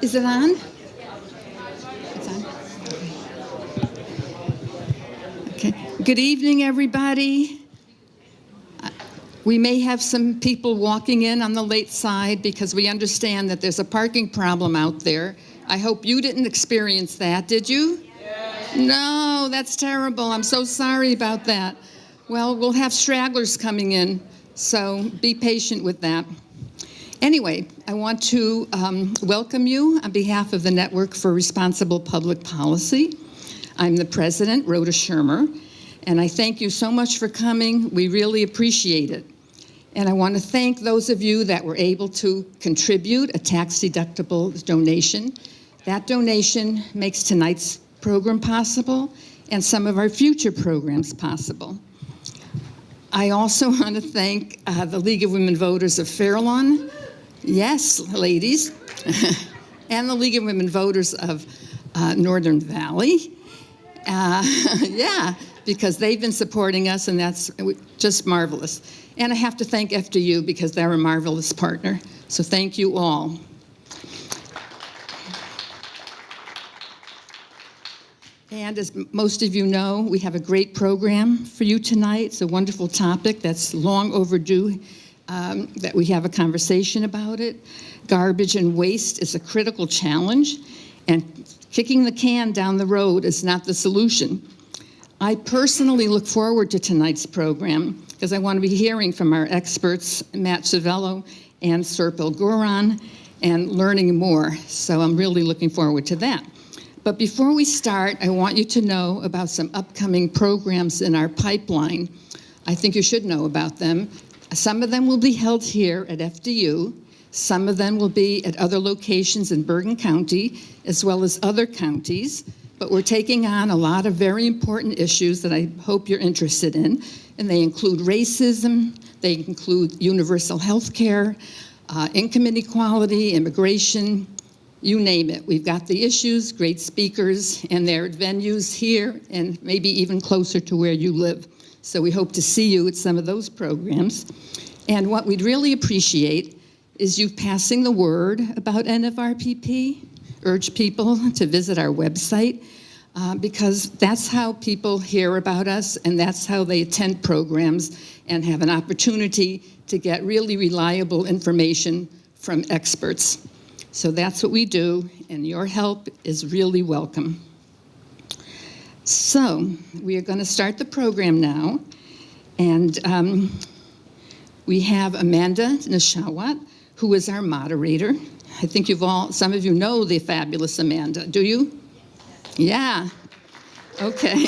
Is it on? It's on. Okay. Good evening, everybody. We may have some people walking in on the late side because we understand that there's a parking problem out there. I hope you didn't experience that, did you? Yes. No, that's terrible. I'm so sorry about that. Well, we'll have stragglers coming in, so be patient with that. Anyway, I want to welcome you on behalf of the Network for Responsible Public Policy. I'm the president, Rhoda Shermer, and I thank you so much for coming. We really appreciate it. And I want to thank those of you that were able to contribute a tax-deductible donation. That donation makes tonight's program possible and some of our future programs possible. I also want to thank the League of Women Voters of Fairlawn. Yes, ladies. And the League of Women Voters of Northern Valley. Yeah, because they've been supporting us, and that's just marvelous. And I have to thank FDU because they're a marvelous partner. So thank you all. And as most of you know, we have a great program for you tonight. It's a wonderful topic that's long overdue that we have a conversation about it. Garbage and waste is a critical challenge, and kicking the can down the road is not the solution. I personally look forward to tonight's program because I want to be hearing from our experts, Matt Savelle and Serpil Goran, and learning more. So I'm really looking forward to that. But before we start, I want you to know about some upcoming programs in our pipeline. I think you should know about them. Some of them will be held here at FDU. Some of them will be at other locations in Bergen County, as well as other counties. But we're taking on a lot of very important issues that I hope you're interested in. And they include racism, they include universal health care, income inequality, immigration, you name it. We've got the issues, great speakers, and they're at venues here and maybe even closer to where you live. So we hope to see you at some of those programs. And what we'd really appreciate is you passing the word about NFRPP. Urge people to visit our website because that's how people hear about us, and that's how they attend programs and have an opportunity to get really reliable information from experts. So that's what we do, and your help is really welcome. So we are going to start the program now, and we have Amanda Nishawat, who is our moderator. I think some of you know the fabulous Amanda, do you? Yeah, okay.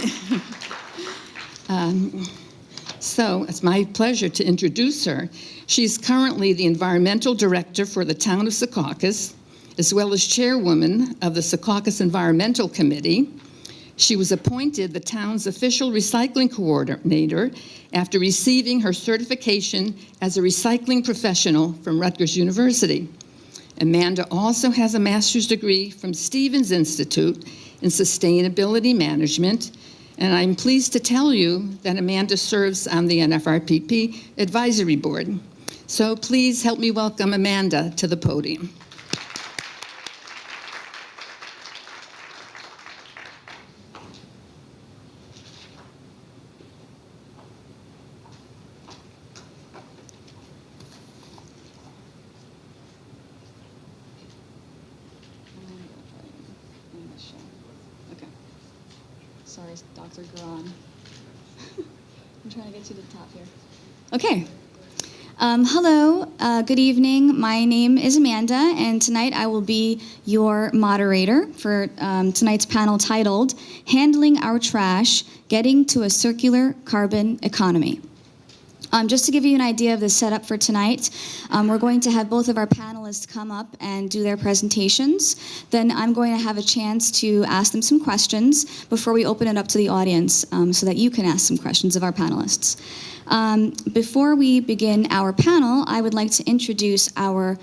So it's my pleasure to introduce her. She's currently the environmental director for the town of Secaucus, as well as chairwoman of the Secaucus Environmental Committee. She was appointed the town's official recycling coordinator after receiving her certification as a recycling professional from Rutgers University. Amanda also has a master's degree from Stevens Institute in Sustainability Management, and I'm pleased to tell you that Amanda serves on the NFRPP Advisory Board. So please help me welcome Amanda to the podium. Sorry, Dr. Goran. I'm trying to get you to the top here. Okay. Hello, good evening. My name is Amanda, and tonight I will be your moderator for tonight's panel titled, Handling Our Trash, Getting to a Circular Carbon Economy. Just to give you an idea of the setup for tonight, we're going to have both of our panelists come up and do their presentations. Then I'm going to have a chance to ask them some questions before we open it up to the audience so that you can ask some questions of our panelists. Before we begin our panel, I would like to introduce our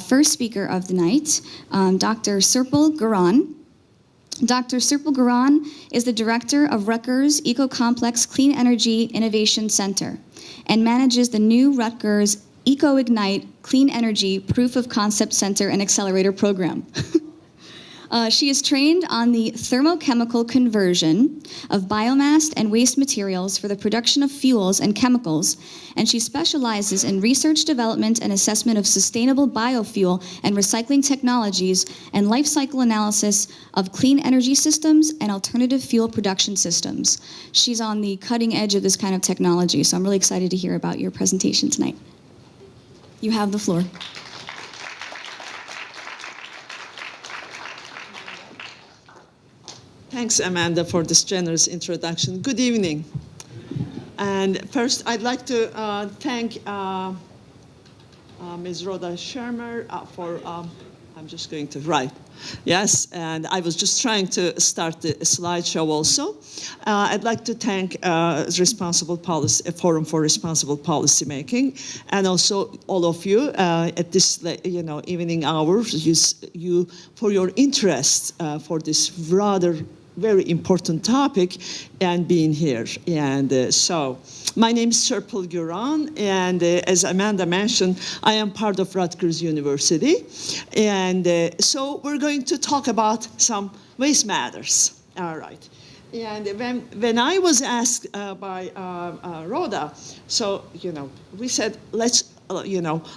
first speaker of the night, Dr. Serpil Goran. Dr. Serpil Goran is the director of Rutgers Eco-Complex Clean Energy Innovation Center and manages the new Rutgers EcoIgnite Clean Energy Proof of Concept Center and Accelerator Program. She is trained on the thermochemical conversion of biomass and waste materials for the production of fuels and chemicals, and she specializes in research, development, and assessment of sustainable biofuel and recycling technologies and life cycle analysis of clean energy systems and alternative fuel production systems. She's on the cutting edge of this kind of technology, so I'm really excited to hear about your presentation tonight. You have the floor. Thanks, Amanda, for this generous introduction. Good evening. And first, I'd like to thank Ms. Rhoda Shermer for, I'm just going to write. Yes, and I was just trying to start the slideshow also. I'd like to thank Responsible Policy, Forum for Responsible Policy Making, and also all of you at this evening hours, you for your interest for this rather very important topic and being here. And so my name is Serpil Goran, and as Amanda mentioned, I am part of Rutgers University. And so we're going to talk about some waste matters. All right. And when I was asked by Rhoda, so, we said, let's,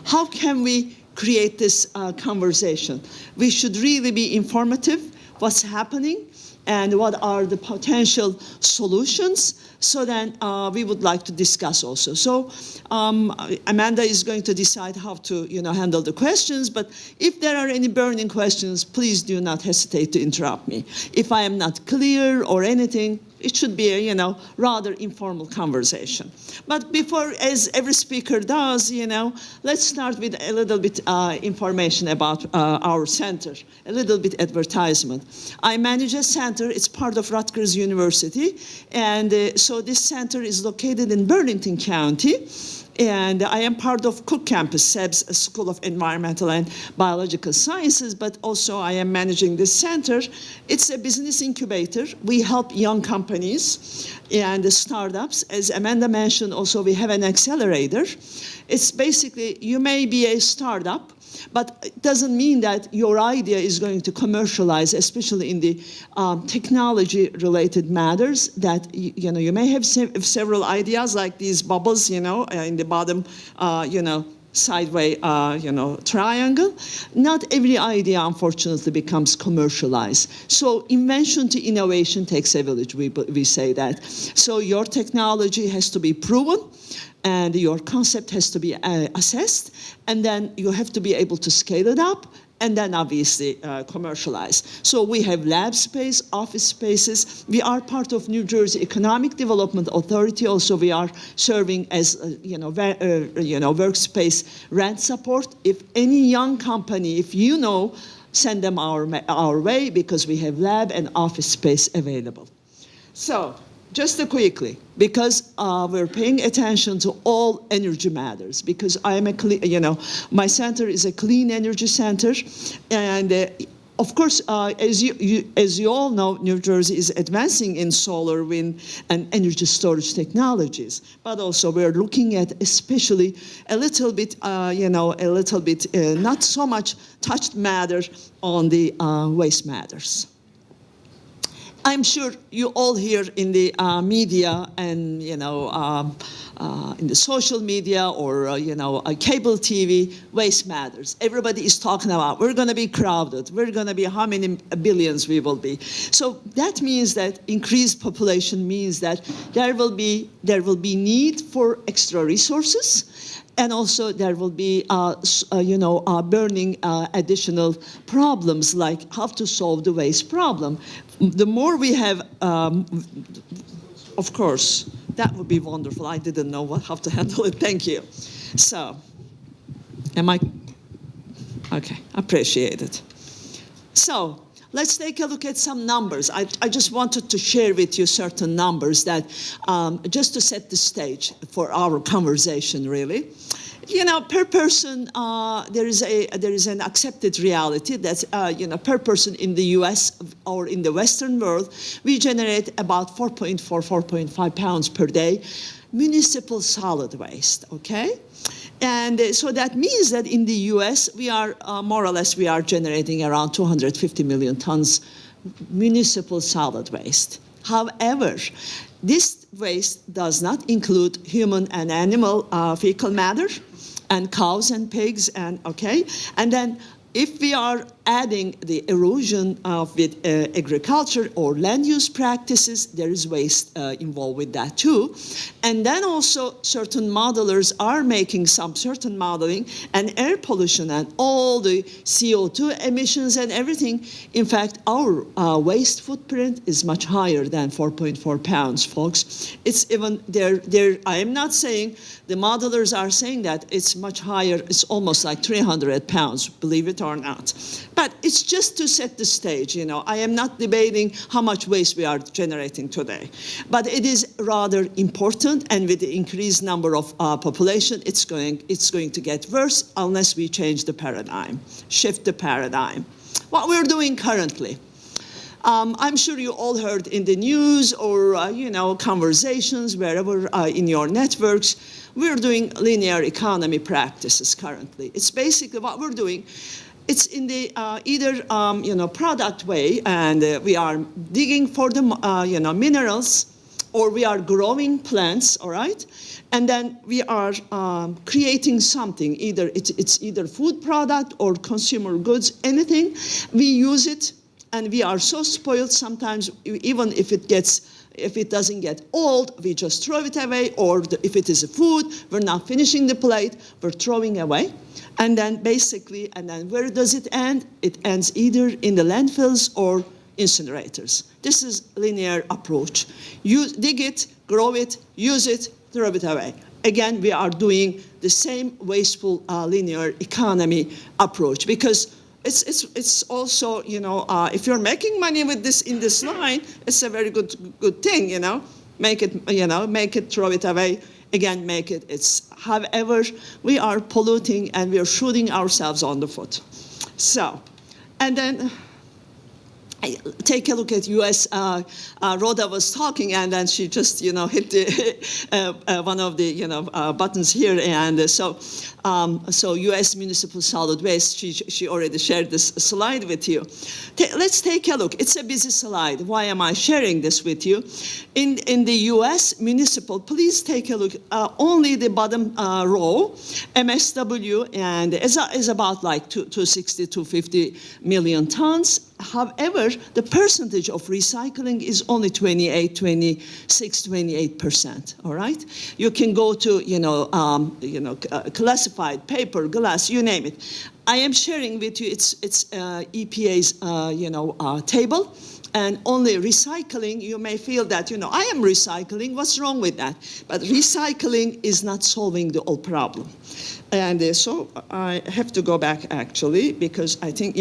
how can we create this conversation? We should really be informative, what's happening, and what are the potential solutions, so then we would like to discuss also. So Amanda is going to decide how to handle the questions, but if there are any burning questions, please do not hesitate to interrupt me. If I am not clear or anything, it should be a, rather informal conversation. But before, as every speaker does, let's start with a little bit information about our center, a little bit advertisement. I manage a center. It's part of Rutgers University. And so this center is located in Burlington County. And I am part of Cook Campus, SEB's School of Environmental and Biological Sciences, but also I am managing this center. It's a business incubator. We help young companies and startups. As Amanda mentioned, also we have an accelerator. It's basically, you may be a startup, but it doesn't mean that your idea is going to commercialize, especially in the technology-related matters that, you may have several ideas like these bubbles, in the bottom, sideway, triangle. Not every idea, unfortunately, becomes commercialized. So invention to innovation takes a village, we say that. So your technology has to be proven, and your concept has to be assessed, and then you have to be able to scale it up, and then obviously commercialize. So we have lab space, office spaces. We are part of New Jersey Economic Development Authority. Also, we are serving as workspace rent support. If any young company, if send them our way, because we have lab and office space available. So, just quickly, because we're paying attention to all energy matters, because I am my center is a clean energy center, and of course, as you all know, New Jersey is advancing in solar, wind, and energy storage technologies. But also, we're looking at especially a little bit, not so much touched matters on the waste matters. I'm sure you all hear in the media and, in the social media or, cable TV, waste matters. Everybody is talking about, we're going to be crowded. We're going to be how many billions we will be. So that means that increased population means that there will be need for extra resources. And also there will be, burning additional problems like how to solve the waste problem. The more we have, of course, that would be wonderful. I didn't know how to handle it. Thank you. So, okay, appreciate it. So, let's take a look at some numbers. I just wanted to share with you certain numbers that, just to set the stage for our conversation, really. Per person, there is an accepted reality that, per person in the U.S. or in the Western world, we generate about 4.5 pounds per day municipal solid waste, okay? And so that means that in the US, we are more or less, we are generating around 250 million tons municipal solid waste. However, this waste does not include human and animal fecal matter, and cows and pigs, and okay. And then if we are adding the erosion with agriculture or land use practices, there is waste involved with that too. And then also certain modelers are making some certain modeling, and air pollution and all the CO2 emissions and everything. In fact, our waste footprint is much higher than 4.4 pounds, folks. It's even there. I am not saying, the modelers are saying that it's much higher. It's almost like 300 pounds, believe it or not. But it's just to set the stage, you know. I am not debating how much waste we are generating today. But it is rather important, and with the increased number of population, it's going to get worse unless we change the paradigm, shift the paradigm. What we're doing currently. I'm sure you all heard in the news or, conversations, wherever in your networks, we're doing linear economy practices currently. It's basically what we're doing. It's in the either product way, and we are digging for the minerals, or we are growing plants, all right, and then we are creating something. Either it's either food product or consumer goods, anything. We use it, and we are so spoiled sometimes. Even if it doesn't get old, we just throw it away. Or if it is a food, we're not finishing the plate, we're throwing away. And then basically, where does it end? It ends either in the landfills or incinerators. This is linear approach. You dig it, grow it, use it, throw it away. Again, we are doing the same wasteful linear economy approach, because it's also, if you're making money with this in this line, it's a very good thing, Make it, throw it away. Again, make it. However, we are polluting and we are shooting ourselves on the foot. So, and then take a look at U.S. Rhoda was talking, and then she just, hit the one of the, buttons here, and so U.S. municipal solid waste. She already shared this slide with you. Let's take a look. It's a busy slide. Why am I sharing this with you? In the U.S. municipal, please take a look. Only the bottom row, MSW, and is about like 260, 250 million tons. However, the percentage of recycling is only 28%, all right? You can go to, classified paper, glass, you name it. I am sharing with you, it's EPA's, table. And only recycling, you may feel that, I am recycling, what's wrong with that? But recycling is not solving the whole problem. And so I have to go back, actually, because I think,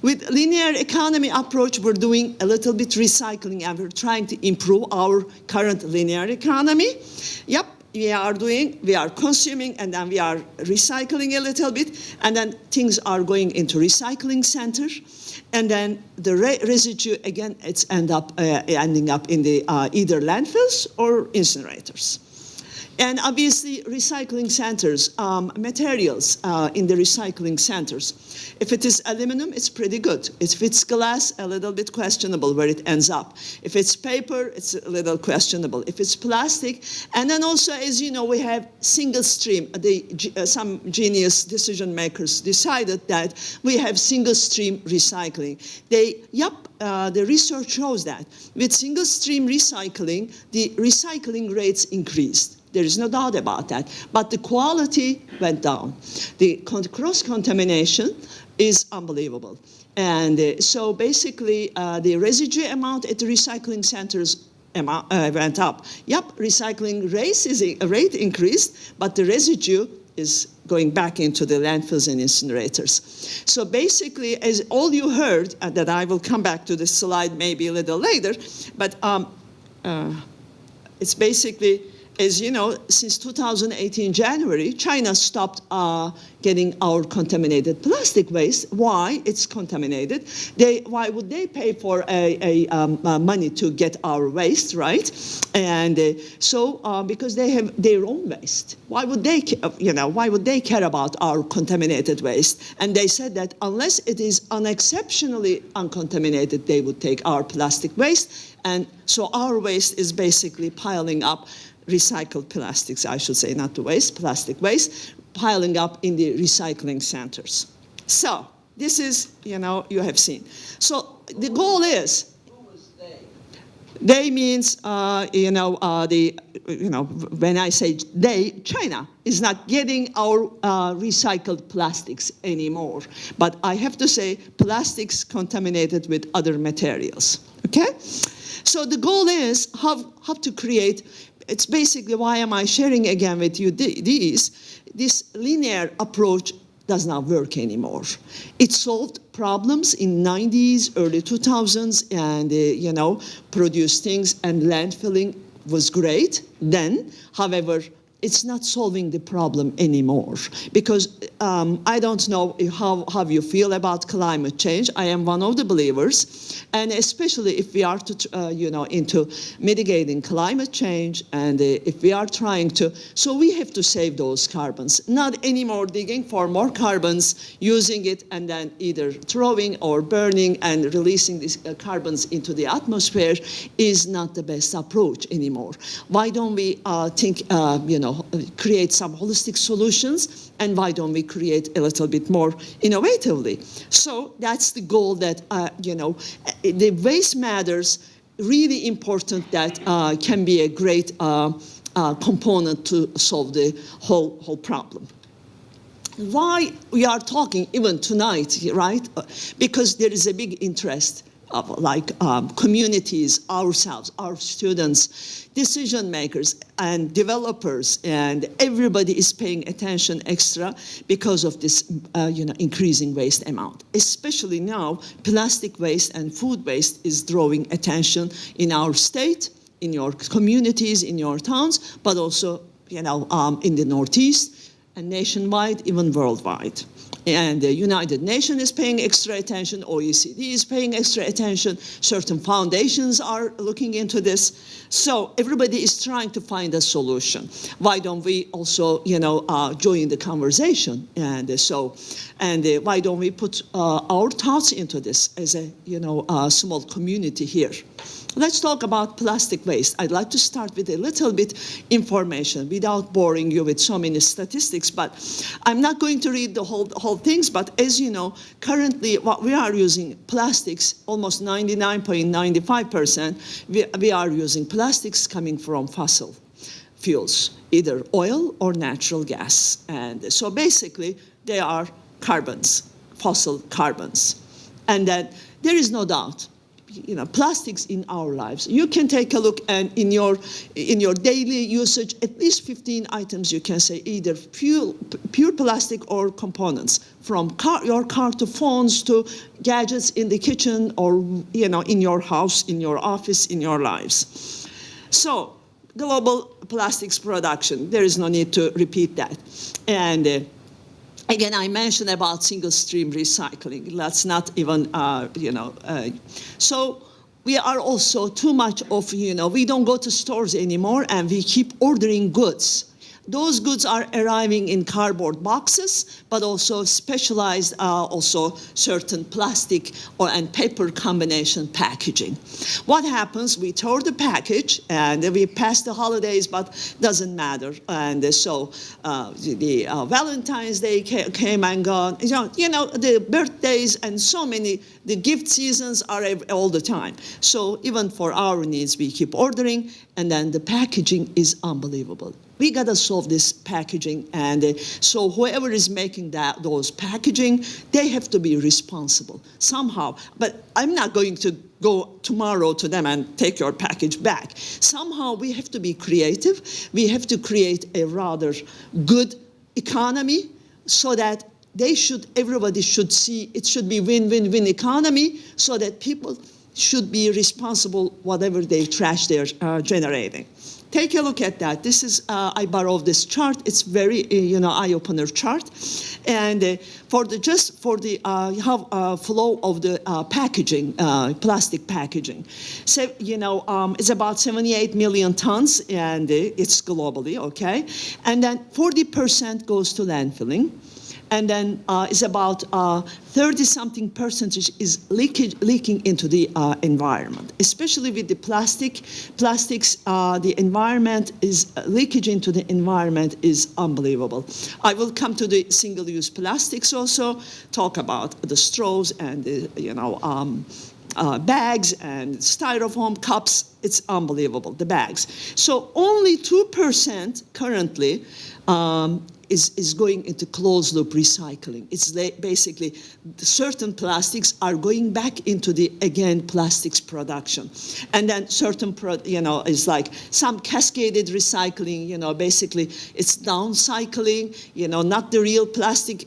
with linear economy approach, we're doing a little bit recycling, and we're trying to improve our current linear economy. Yep, we are consuming, and then we are recycling a little bit, and then things are going into recycling center. And then the residue, again, it's ending up in the either landfills or incinerators. And obviously, recycling centers, materials in the recycling centers. If it is aluminum, it's pretty good. If it's glass, a little bit questionable where it ends up. If it's paper, it's a little questionable. If it's plastic, and then also, as you know, we have single stream. Some genius decision makers decided that we have single stream recycling. The research shows that with single stream recycling, the recycling rates increased. There is no doubt about that. But the quality went down. The cross-contamination is unbelievable. And so basically, the residue amount at the recycling centers went up. Yep, recycling rate increased, but the residue is going back into the landfills and incinerators. So basically, as all you heard, that I will come back to this slide maybe a little later, but it's basically, as you know, since 2018 January, China stopped getting our contaminated plastic waste. Why? It's contaminated. Why would they pay for money to get our waste, right? And because they have their own waste. Why would they, why would they care about our contaminated waste? And they said that unless it is unexceptionally uncontaminated, they would take our plastic waste. And so our waste is basically piling up. Recycled plastics, I should say, not the waste, plastic waste, piling up in the recycling centers. So this is, you have seen. So the goal is, they means, when I say they, China is not getting our recycled plastics anymore. But I have to say plastics contaminated with other materials, okay? So the goal is how to create. It's basically why am I sharing again with you this linear approach does not work anymore. It solved problems in 90s, early 2000s, and produced things, and landfilling was great then. However, it's not solving the problem anymore, because I don't know how you feel about climate change. I am one of the believers, and especially if we are into mitigating climate change, and if we are trying to, so we have to save those carbons, not anymore digging for more carbons, using it, and then either throwing or burning and releasing these carbons into the atmosphere is not the best approach anymore. Why don't we think, create some holistic solutions, and why don't we create a little bit more innovatively? So that's the goal, that, the waste matters, really important, that can be a great component to solve the whole problem. Why we are talking even tonight, right? Because there is a big interest of communities, ourselves, our students, decision makers, and developers, and everybody is paying attention extra because of this, increasing waste amount. Especially now, plastic waste and food waste is drawing attention in our state, in your communities, in your towns, but also, in the Northeast and nationwide, even worldwide. And the United Nations is paying extra attention, OECD is paying extra attention, certain foundations are looking into this. So everybody is trying to find a solution. Why don't we also, join the conversation? And why don't we put our thoughts into this as a small community here? Let's talk about plastic waste. I'd like to start with a little bit information without boring you with so many statistics, but I'm not going to read the whole things, but as you know, currently what we are using plastics, almost 99.95%, we are using plastics coming from fossil fuels, either oil or natural gas. And so basically they are carbons, fossil carbons. And that there is no doubt, plastics in our lives. You can take a look, and in your daily usage, at least 15 items you can say either pure plastic or components, from your car to phones to gadgets in the kitchen, or in your house, in your office, in your lives. So global plastics production, there is no need to repeat that. And again, I mentioned about single-stream recycling. Let's not even, So we are also too much of, we don't go to stores anymore, and we keep ordering goods. Those goods are arriving in cardboard boxes, but also specialized, also certain plastic and paper combination packaging. What happens? We throw the package, and we pass the holidays, but doesn't matter. And so the Valentine's Day came and gone. The birthdays and so many, the gift seasons are all the time. So even for our needs, we keep ordering, and then the packaging is unbelievable. We gotta solve this packaging, and so whoever is making those packaging, they have to be responsible somehow. But I'm not going to go tomorrow to them and take your package back. Somehow we have to be creative. We have to create a rather good economy so that everybody should see it should be win-win-win economy, so that people should be responsible whatever they trash they're generating. take a look at that. This is, I borrowed this chart. It's very, eye-opener chart. And for the flow of the packaging, plastic packaging. So, it's about 78 million tons, and it's globally, okay? And then 40% goes to landfilling. And then it's about 30-something percentage is leaking into the environment, especially with the plastics. The environment is leakage into the environment is unbelievable. I will come to the single-use plastics also, talk about the straws and the, bags and styrofoam cups. It's unbelievable, the bags. So only 2% currently is going into closed-loop recycling. It's basically certain plastics are going back into the, again, plastics production. And then certain, is like some cascaded recycling, basically it's downcycling, not the real plastic,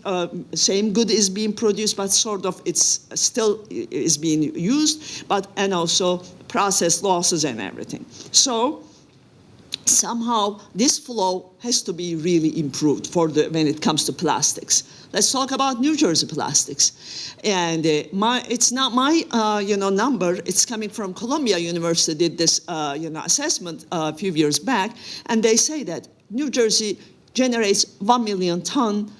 same good is being produced, but sort of it's still is being used, and also process losses and everything. So somehow this flow has to be really improved when it comes to plastics. Let's talk about New Jersey plastics. And it's not my number. It's coming from Columbia University. Did this assessment a few years back, and they say that New Jersey generates 1 million ton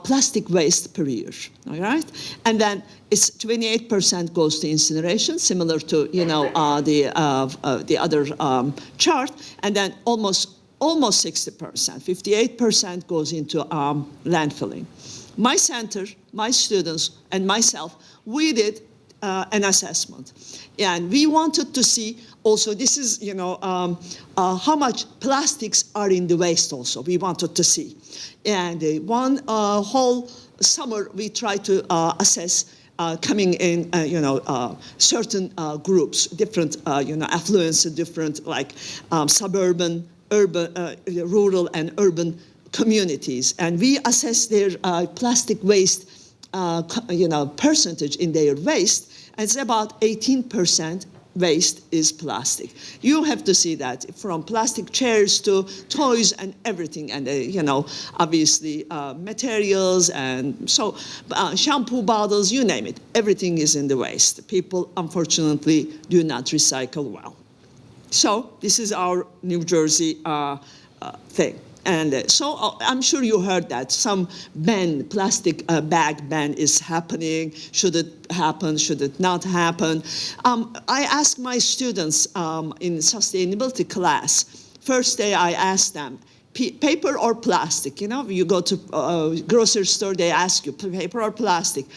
plastic waste per year, all right? And then it's 28% goes to incineration, similar to the other chart, and then almost 60%, 58% goes into landfilling. My center, my students, and myself, we did an assessment, and we wanted to see also, this is, how much plastics are in the waste also, we wanted to see. And one whole summer, we tried to assess coming in, certain groups, different, affluence, different, like suburban, urban, rural, and urban communities. And we assessed their plastic waste, percentage in their waste, and it's about 18% waste is plastic. You have to see that, from plastic chairs to toys and everything, and obviously materials, and so shampoo bottles, you name it, everything is in the waste. People unfortunately do not recycle well. So this is our New Jersey thing. And so I'm sure you heard that some plastic bag ban is happening. Should it happen? Should it not happen? I asked my students in sustainability class, first day I asked them, paper or plastic? You go to a grocery store, they ask you, paper or plastic?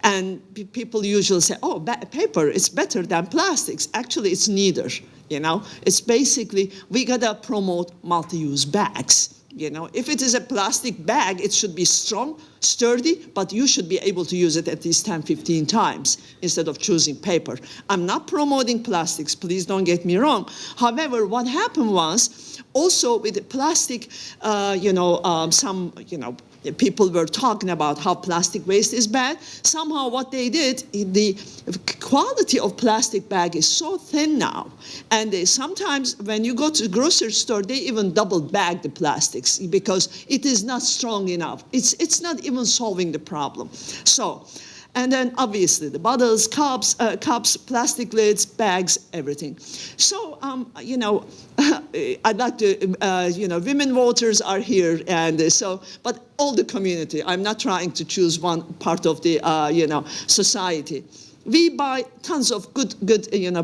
And people usually say, oh, paper is better than plastics. Actually, it's neither. It's basically, we gotta promote multi-use bags. If it is a plastic bag, it should be strong, sturdy, but you should be able to use it at least 10, 15 times instead of choosing paper. I'm not promoting plastics, please don't get me wrong. However, what happened was, also with the plastic, people were talking about how plastic waste is bad. Somehow what they did, the quality of plastic bag is so thin now. And sometimes when you go to the grocery store, they even double bag the plastics because it is not strong enough. It's not even solving the problem. So, and then obviously the bottles, cups, plastic lids, bags, everything. So, I'd like to, women voters are here, and but all the community. I'm not trying to choose one part of the, society. We buy tons of good,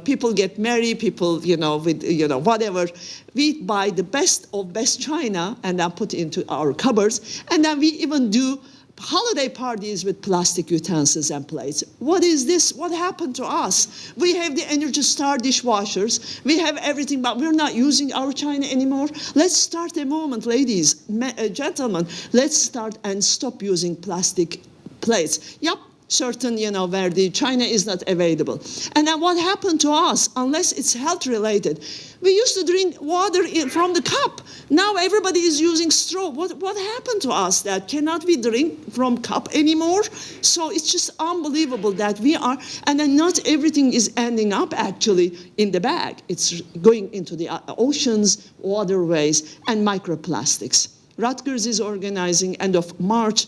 people get married, people, with, whatever. We buy the best of best china and then put into our cupboards, and then we even do holiday parties with plastic utensils and plates. What is this? What happened to us? We have the Energy Star dishwashers. We have everything, but we're not using our china anymore. Let's start a movement, ladies, gentlemen. Let's start and stop using plastic plates. Yep, certain, where the China is not available. And then what happened to us, unless it's health related? We used to drink water from the cup. Now everybody is using straw. What happened to us that cannot we drink from cup anymore? So it's just unbelievable that we are, and then not everything is ending up actually in the bag. It's going into the oceans, waterways, and microplastics. Rutgers is organizing end of March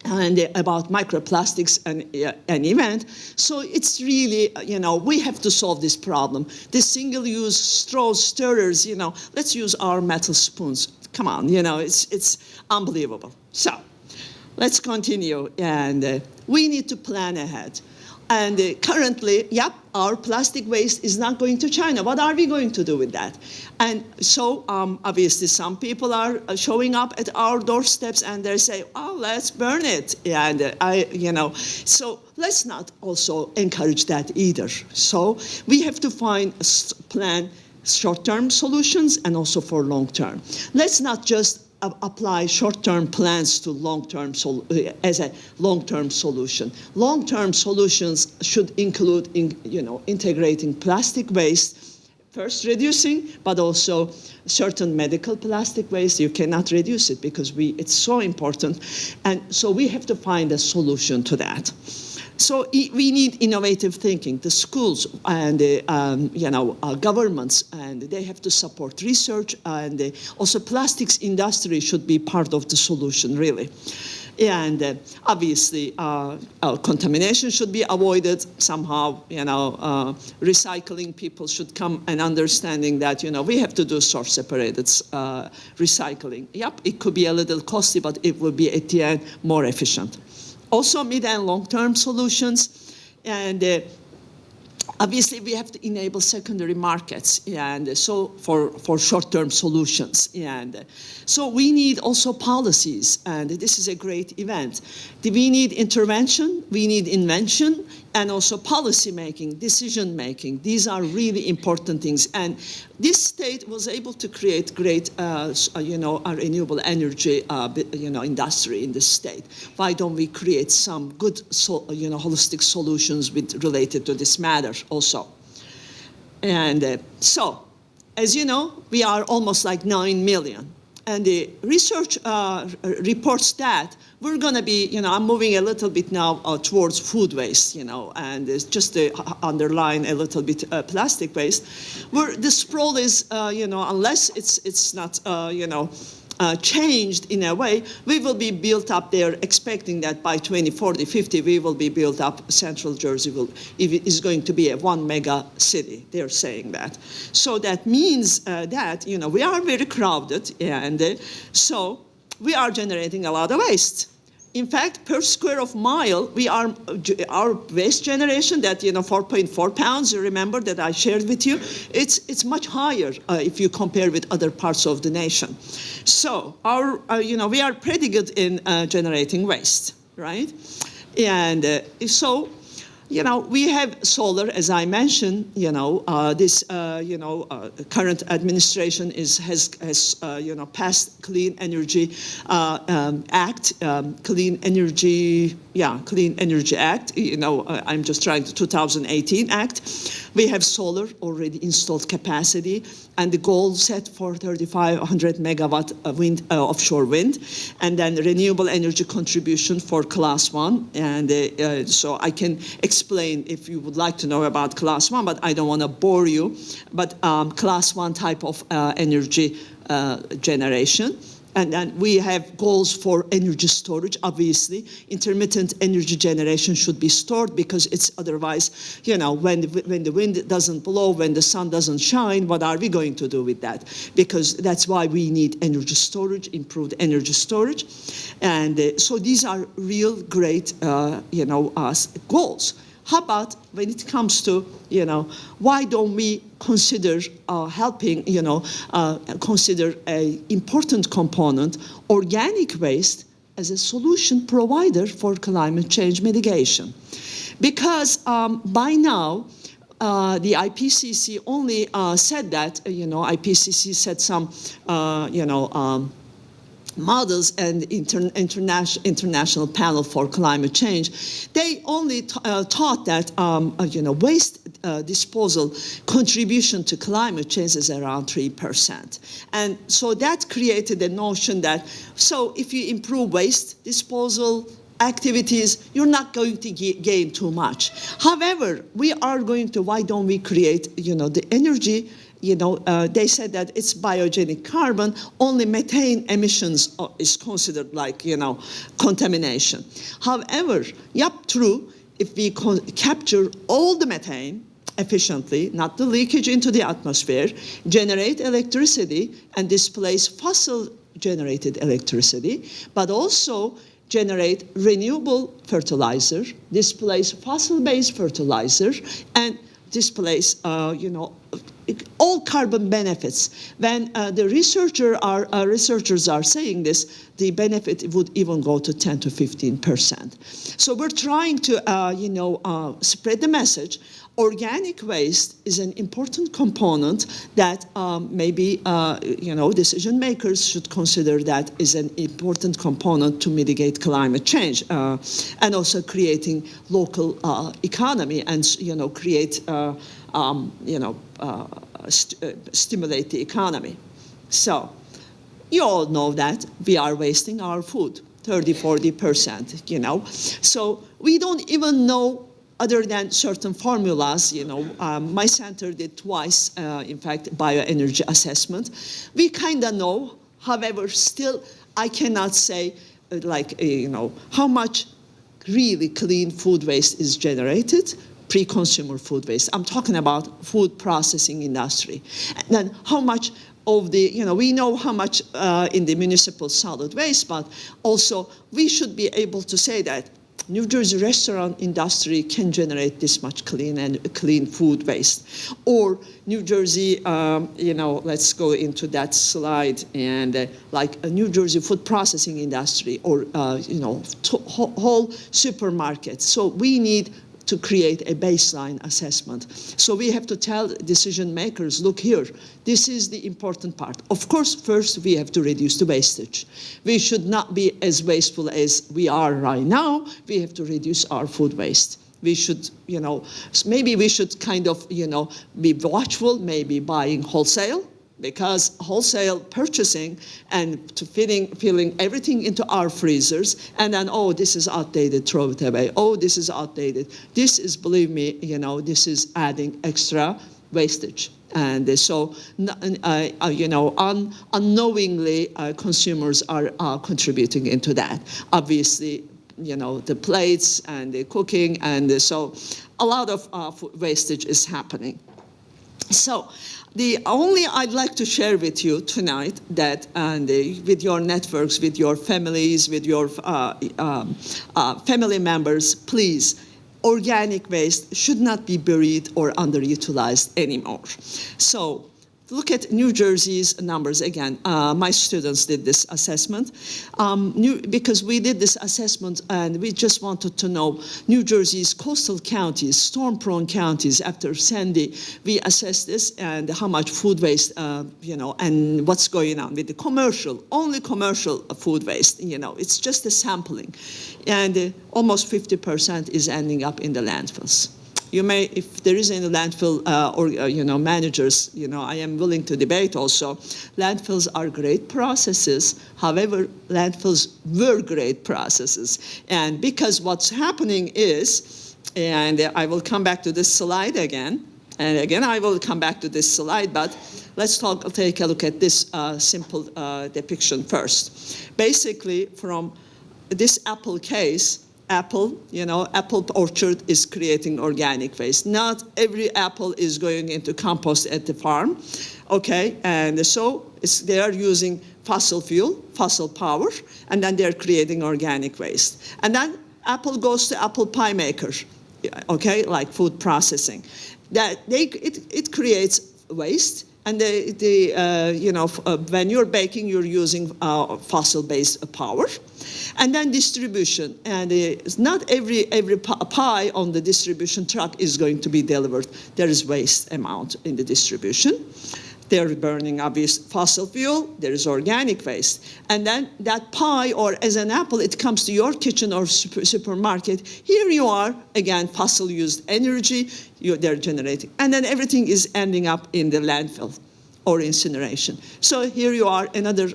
and about microplastics an event. So it's really, we have to solve this problem. The single-use straws, stirrers, let's use our metal spoons. Come on, it's unbelievable. So let's continue, and we need to plan ahead. And currently, our plastic waste is not going to China. What are we going to do with that? And so obviously some people are showing up at our doorsteps and they say, oh, let's burn it. And so let's not also encourage that either. So we have to find a plan, short-term solutions and also for long-term. Let's not just apply short-term plans to long-term as a long-term solution. Long-term solutions should include, integrating plastic waste, first reducing, but also certain medical plastic waste. You cannot reduce it because it's so important, and so we have to find a solution to that. So we need innovative thinking. The schools and governments, and they have to support research, and also plastics industry should be part of the solution, really. And obviously, contamination should be avoided somehow. Recycling people should come and understanding that we have to do source-separated recycling. Yep, it could be a little costly, but it will be at the end more efficient. Also, mid and long-term solutions, and obviously we have to enable secondary markets, and so for short-term solutions. And so we need also policies, and this is a great event. We need intervention, we need invention, and also policy making, decision making. These are really important things. And this state was able to create great, a renewable energy, industry in this state. Why don't we create some good, holistic solutions related to this matter also? And so, as you know, we are almost like 9 million. And the research reports that we're going to be, I'm moving a little bit now towards food waste, and it's just to underline a little bit plastic waste, where the sprawl is, unless it's not, changed in a way, we will be built up there, expecting that by 2040, 50, we will be built up. Central Jersey is going to be a 1 mega city. They're saying that. So that means that, we are very crowded, and so we are generating a lot of waste. In fact, per square of mile, our waste generation, that 4.4 pounds, you remember that I shared with you, it's much higher if you compare with other parts of the nation. So we are pretty good in generating waste, right? And so we have solar, as I mentioned. This current administration has passed Clean Energy Act, Clean Energy Act. I'm just trying the 2018 Act. We have solar already installed capacity, and the goal set for 3,500 megawatt wind, offshore wind, and then renewable energy contribution for Class 1. And so I can explain if you would like to know about Class 1, but I don't want to bore you. But Class 1 type of energy generation. And then we have goals for energy storage. Obviously, intermittent energy generation should be stored, because it's otherwise, when the wind doesn't blow, when the sun doesn't shine, what are we going to do with that? Because that's why we need energy storage, improved energy storage. And so these are real great, goals. How about when it comes to, why don't we consider helping, consider an important component, organic waste, as a solution provider for climate change mitigation? Because by now, the IPCC only said that, IPCC said some, models and international panel for climate change, they only thought that waste disposal contribution to climate change is around 3%. And so that created a notion that, so if you improve waste disposal activities, you're not going to gain too much. However, we are going to, why don't we create, the energy, they said that it's biogenic carbon, only methane emissions is considered like, contamination. However, true, if we capture all the methane efficiently, not the leakage into the atmosphere, generate electricity and displace fossil-generated electricity, but also generate renewable fertilizer, displace fossil-based fertilizer, and displace, all carbon benefits. When the researchers are saying this, the benefit would even go to 10 to 15%. So we're trying to, spread the message. Organic waste is an important component that maybe, decision makers should consider that is an important component to mitigate climate change and also creating local economy and, create, stimulate the economy. So you all know that we are wasting our food, 30–40%, So we don't even know, other than certain formulas, my center did twice, in fact, bioenergy assessment. We kind of know, however, still I cannot say, how much really clean food waste is generated, pre-consumer food waste. I'm talking about food processing industry. And then how much of the, we know how much in the municipal solid waste, but also we should be able to say that New Jersey restaurant industry can generate this much clean food waste. Or New Jersey, let's go into that slide, and like a New Jersey food processing industry, or, whole supermarkets. So we need to create a baseline assessment. So we have to tell decision makers, look here, this is the important part. Of course, first we have to reduce the wastage. We should not be as wasteful as we are right now. We have to reduce our food waste. We should, maybe we should kind of, be watchful, maybe buying wholesale, because wholesale purchasing and to filling everything into our freezers, and then, oh, this is outdated, throw it away. Oh, this is outdated. This is, believe me, this is adding extra wastage. And so, unknowingly, consumers are contributing into that. Obviously, the plates and the cooking, and so a lot of food wastage is happening. So the only I'd like to share with you tonight that with your networks, with your families, with your family members, please, organic waste should not be buried or underutilized anymore. So look at New Jersey's numbers again. My students did this assessment because we did this assessment and we just wanted to know New Jersey's coastal counties, storm-prone counties after Sandy. We assessed this and how much food waste, and what's going on with the only commercial food waste. It's just a sampling, and almost 50% is ending up in the landfills. You may, if there is any landfill managers, I am willing to debate also. Landfills are great processes. However, landfills were great processes. And because what's happening is, and I will come back to this slide again, and again I will come back to this slide, but let's take a look at this simple depiction first. Basically, from this apple case, apple orchard is creating organic waste. Not every apple is going into compost at the farm, okay? And so they are using fossil fuel, fossil power, and then they're creating organic waste. And then apple goes to apple pie maker, okay, like food processing. It creates waste. And when you're baking, you're using fossil-based power. And then distribution. And not every pie on the distribution truck is going to be delivered. There is waste amount in the distribution. They're burning obvious fossil fuel, there is organic waste. And then that pie, or as an apple, it comes to your kitchen or supermarket. Here you are, again, fossil used energy, they're generating. And then everything is ending up in the landfill or incineration. So here you are, another,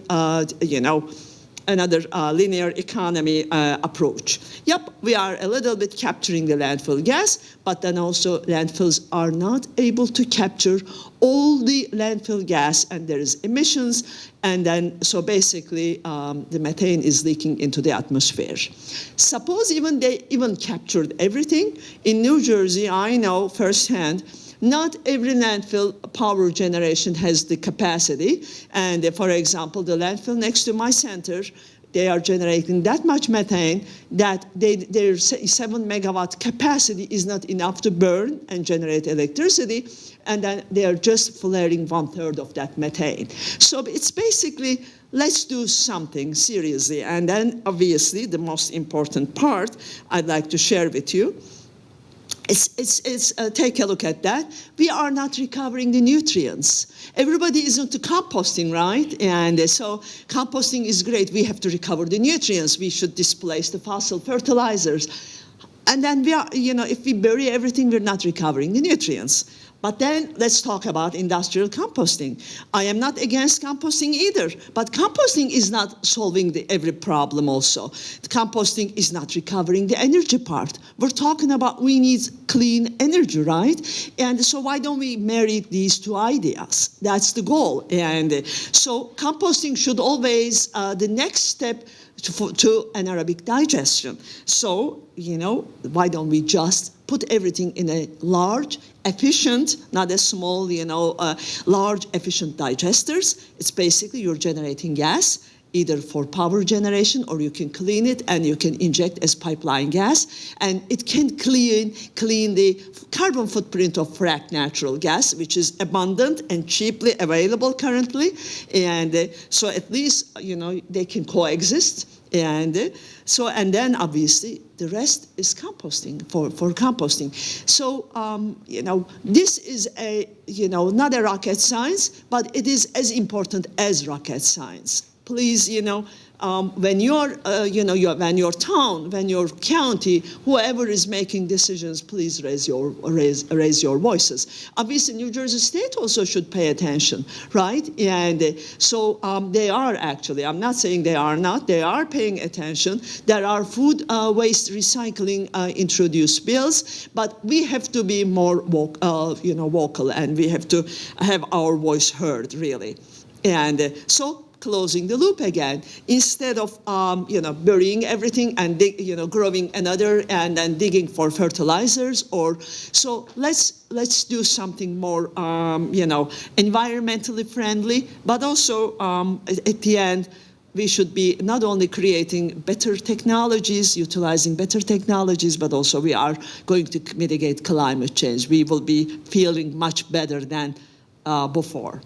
another linear economy approach. Yep, we are a little bit capturing the landfill gas, but then also landfills are not able to capture all the landfill gas, and there is emissions, and then so basically the methane is leaking into the atmosphere. Suppose even they even captured everything. In New Jersey, I know firsthand, not every landfill power generation has the capacity. And for example, the landfill next to my center, they are generating that much methane that their 7 megawatt capacity is not enough to burn and generate electricity. And then they are just flaring 1/3 of that methane. So it's basically, let's do something seriously. And then obviously the most important part I'd like to share with you, take a look at that. We are not recovering the nutrients. Everybody is into composting, right? And so composting is great. We have to recover the nutrients. We should displace the fossil fertilizers. And then we are, if we bury everything, we're not recovering the nutrients. But then let's talk about industrial composting. I am not against composting either, but composting is not solving every problem also. Composting is not recovering the energy part. We're talking about we need clean energy, right? And so why don't we marry these two ideas? That's the goal. And so composting should always, the next step to anaerobic digestion. So, why don't we just put everything in a large, efficient, not a small, large, efficient digesters. It's basically you're generating gas, either for power generation, or you can clean it and you can inject as pipeline gas. And it can clean the carbon footprint of fracked natural gas, which is abundant and cheaply available currently. And so at least, they can coexist. And then obviously the rest is composting, for composting. So, this is not a rocket science, but it is as important as rocket science. Please, when your town, when your county, whoever is making decisions, please raise your voices. Obviously, New Jersey State also should pay attention, right? And so they are actually. I'm not saying they are not. They are paying attention. There are food waste recycling introduced bills, but we have to be more vocal, and we have to have our voice heard, really. And so, closing the loop again, instead of burying everything and growing another and then digging for fertilizers, so let's do something more environmentally friendly, but also at the end we should be not only creating better technologies, utilizing better technologies, but also we are going to mitigate climate change. We will be feeling much better than before.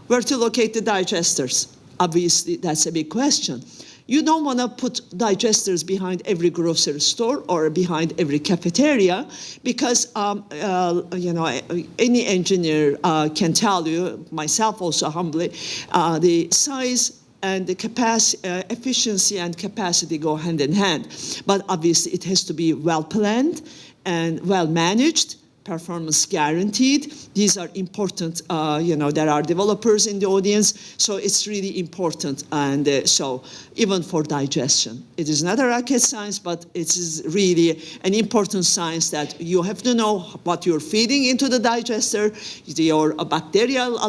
Where to locate the digesters? Obviously, that's a big question. You don't want to put digesters behind every grocery store or behind every cafeteria, because any engineer can tell you, myself also humbly, the size and the efficiency and capacity go hand in hand. But obviously, it has to be well planned and well managed, performance guaranteed. These are important, there are developers in the audience, so it's really important. And so even for digestion, it is not a rocket science, but it is really an important science that you have to know what you're feeding into the digester. Your bacterial,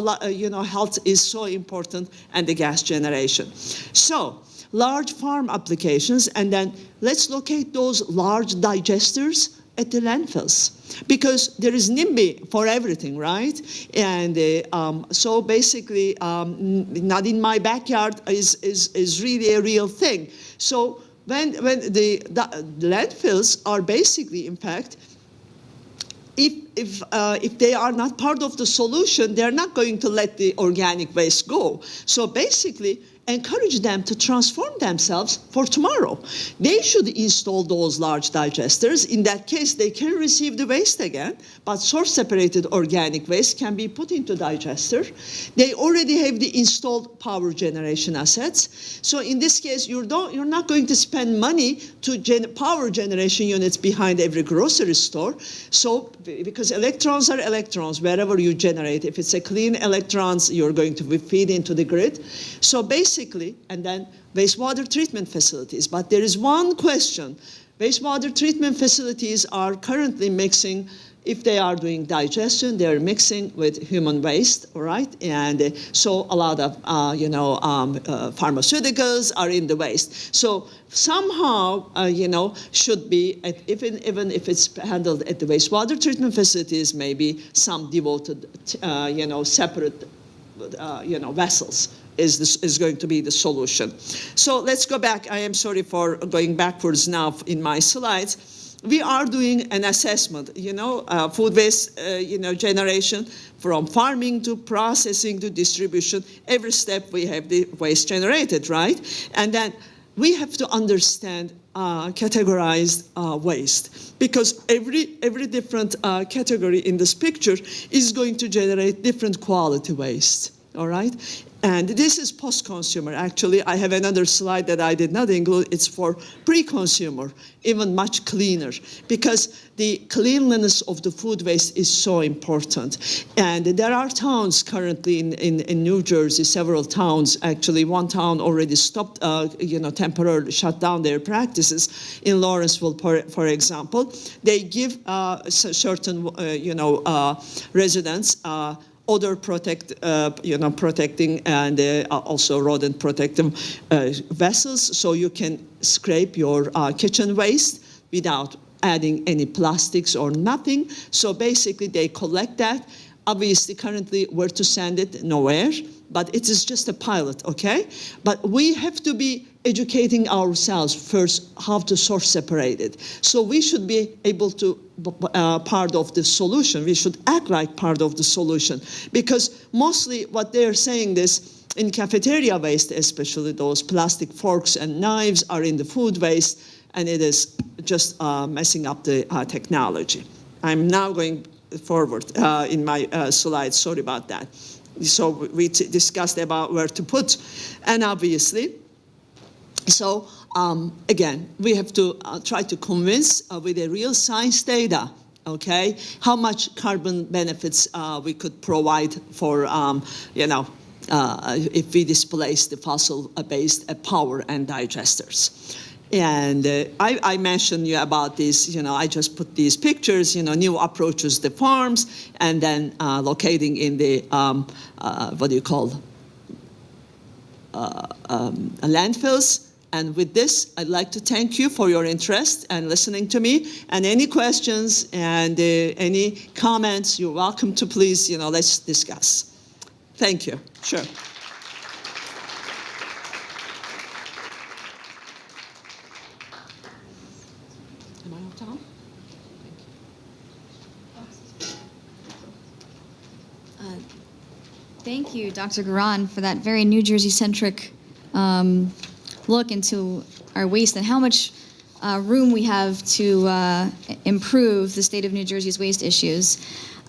health is so important, and the gas generation. So large farm applications, and then let's locate those large digesters at the landfills, because there is NIMBY for everything, right? And so basically, not in my backyard is really a real thing. So when the landfills are basically, in fact, if if they are not part of the solution, they're not going to let the organic waste go. So basically, encourage them to transform themselves for tomorrow. They should install those large digesters. In that case, they can receive the waste again, but source-separated organic waste can be put into digester. They already have the installed power generation assets. So in this case, you're not going to spend money to power generation units behind every grocery store. So because electrons are electrons wherever you generate. If it's a clean electrons, you're going to feed into the grid. So basically, and then wastewater treatment facilities. But there is one question. Wastewater treatment facilities are currently mixing, if they are doing digestion, they're mixing with human waste, all right? And so a lot of, pharmaceuticals are in the waste. So somehow, should be, even if it's handled at the wastewater treatment facilities, maybe some devoted, separate, vessels is going to be the solution. So let's go back. I am sorry for going backwards now in my slides. We are doing an assessment, food waste, generation, from farming to processing to distribution. Every step we have the waste generated, right? And then we have to understand categorized waste, because every different category in this picture is going to generate different quality waste, all right? And this is post-consumer. Actually, I have another slide that I did not include. It's for pre-consumer, even much cleaner, because the cleanliness of the food waste is so important. And there are towns currently in New Jersey, several towns, actually one town already stopped, temporarily shut down their practices. In Lawrenceville, for example, they give certain, residents odor protecting and also rodent protective vessels, so you can scrape your kitchen waste without adding any plastics or nothing. So basically they collect that. Obviously currently where to send it, nowhere, but it is just a pilot, okay? But we have to be educating ourselves first how to source separate it. So we should be able to part of the solution. We should act like part of the solution, because mostly what they're saying is in cafeteria waste, especially those plastic forks and knives are in the food waste, and it is just messing up the technology. I'm now going forward in my slides, sorry about that. So we discussed about where to put, and obviously, so again, we have to try to convince with a real science data, okay, how much carbon benefits we could provide for, if we displace the fossil-based power and digesters. And I mentioned you about this, I just put these pictures, new approaches to farms, and then locating in the, landfills. And with this, I'd like to thank you for your interest and listening to me. And any questions and any comments, you're welcome to please, let's discuss. Thank you. Sure. Am I on time? Thank you, Dr. Goran, for that very New Jersey-centric look into our waste and how much room we have to improve the state of New Jersey's waste issues.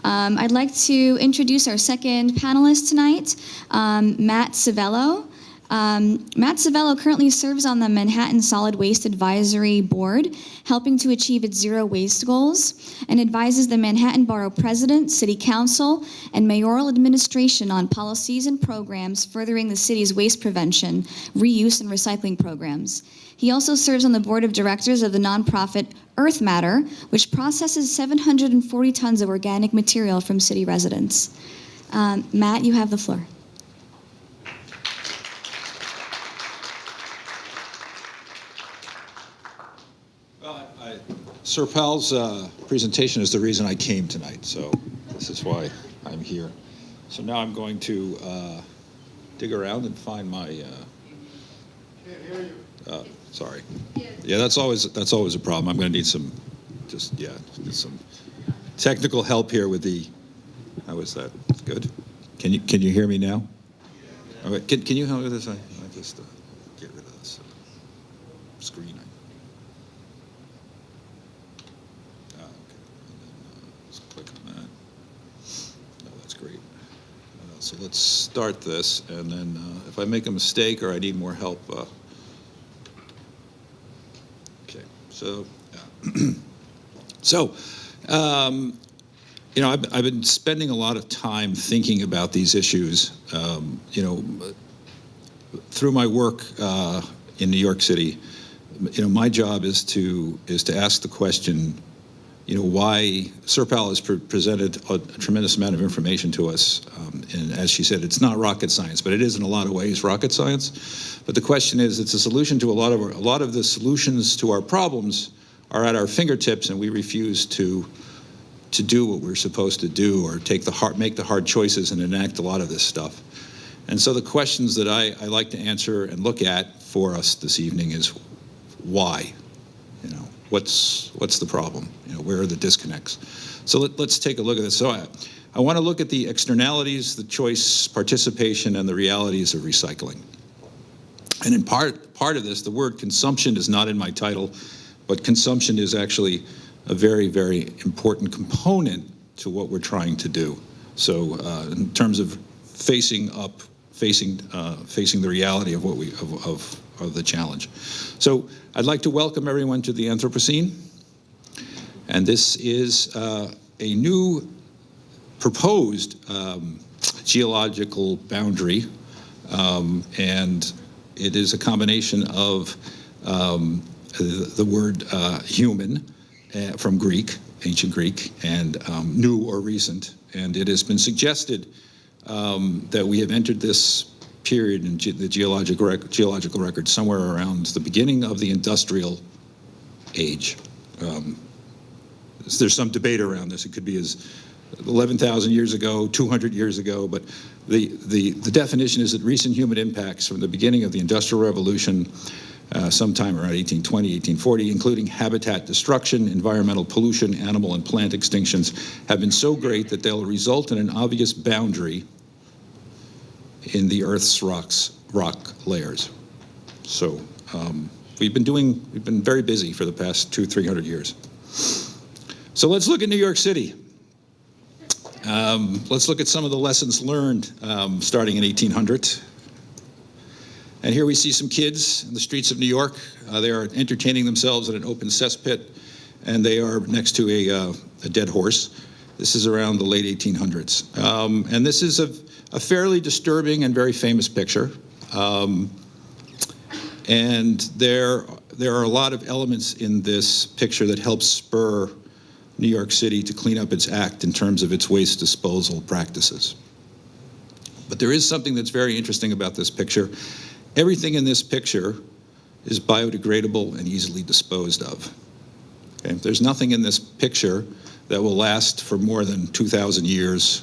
I'd like to introduce our second panelist tonight, Matt Savelle. Matt Savelle currently serves on the Manhattan Solid Waste Advisory Board, helping to achieve its zero waste goals, and advises the Manhattan Borough President, City Council, and mayoral administration on policies and programs furthering the city's waste prevention, reuse, and recycling programs. He also serves on the board of directors of the nonprofit Earth Matter, which processes 740 tons of organic material from city residents. Matt, you have the floor. Sir Pal's presentation is the reason I came tonight, so this is why I'm here. So now I'm going to dig around and find my. Sorry. Yeah, that's always a problem. I'm going to need some, get some technical help here with the, how is that? Good? Can you hear me now? All right, can you help me with this? I just get rid of this screen. Okay. And then just click on that. No, that's great. So let's start this, and then if I make a mistake or I need more help. Okay, so so. You know, I've been spending a lot of time thinking about these issues. You know, through my work in New York City, you know, my job is to ask the question, you know, why Savelle has presented a tremendous amount of information to us. And as she said, it's not rocket science, but it is in a lot of ways rocket science. But the question is, it's a solution to a lot of the solutions to our problems are at our fingertips, and we refuse to do what we're supposed to do, or make the hard choices and enact a lot of this stuff. And so the questions that I like to answer and look at for us this evening is why? You know, what's the problem? You know, where are the disconnects? So let's take a look at this. So I want to look at the externalities, the choice, participation, and the realities of recycling. And in part of this, the word consumption is not in my title, but consumption is actually a very, very important component to what we're trying to do. So in terms of facing the reality of what of the challenge. So I'd like to welcome everyone to the Anthropocene. And this is a new proposed geological boundary. And it is a combination of the word human, from Greek, ancient Greek, and new or recent. And it has been suggested that we have entered this period in the geological record somewhere around the beginning of the industrial age. There's some debate around this. It could be as 11,000 years ago, 200 years ago, but the definition is that recent human impacts from the beginning of the Industrial Revolution, sometime around 1820, 1840, including habitat destruction, environmental pollution, animal and plant extinctions, have been so great that they'll result in an obvious boundary in the Earth's rock layers. So we've been very busy for the past 200-300 years. So let's look at New York City. Let's look at some of the lessons learned starting in 1800. And here we see some kids in the streets of New York. They are entertaining themselves at an open cesspit, and they are next to a dead horse. This is around the late 1800s. And this is a fairly disturbing and very famous picture. And there are a lot of elements in this picture that help spur New York City to clean up its act in terms of its waste disposal practices. But there is something that's very interesting about this picture. Everything in this picture is biodegradable and easily disposed of. Okay? There's nothing in this picture that will last for more than 2,000 years,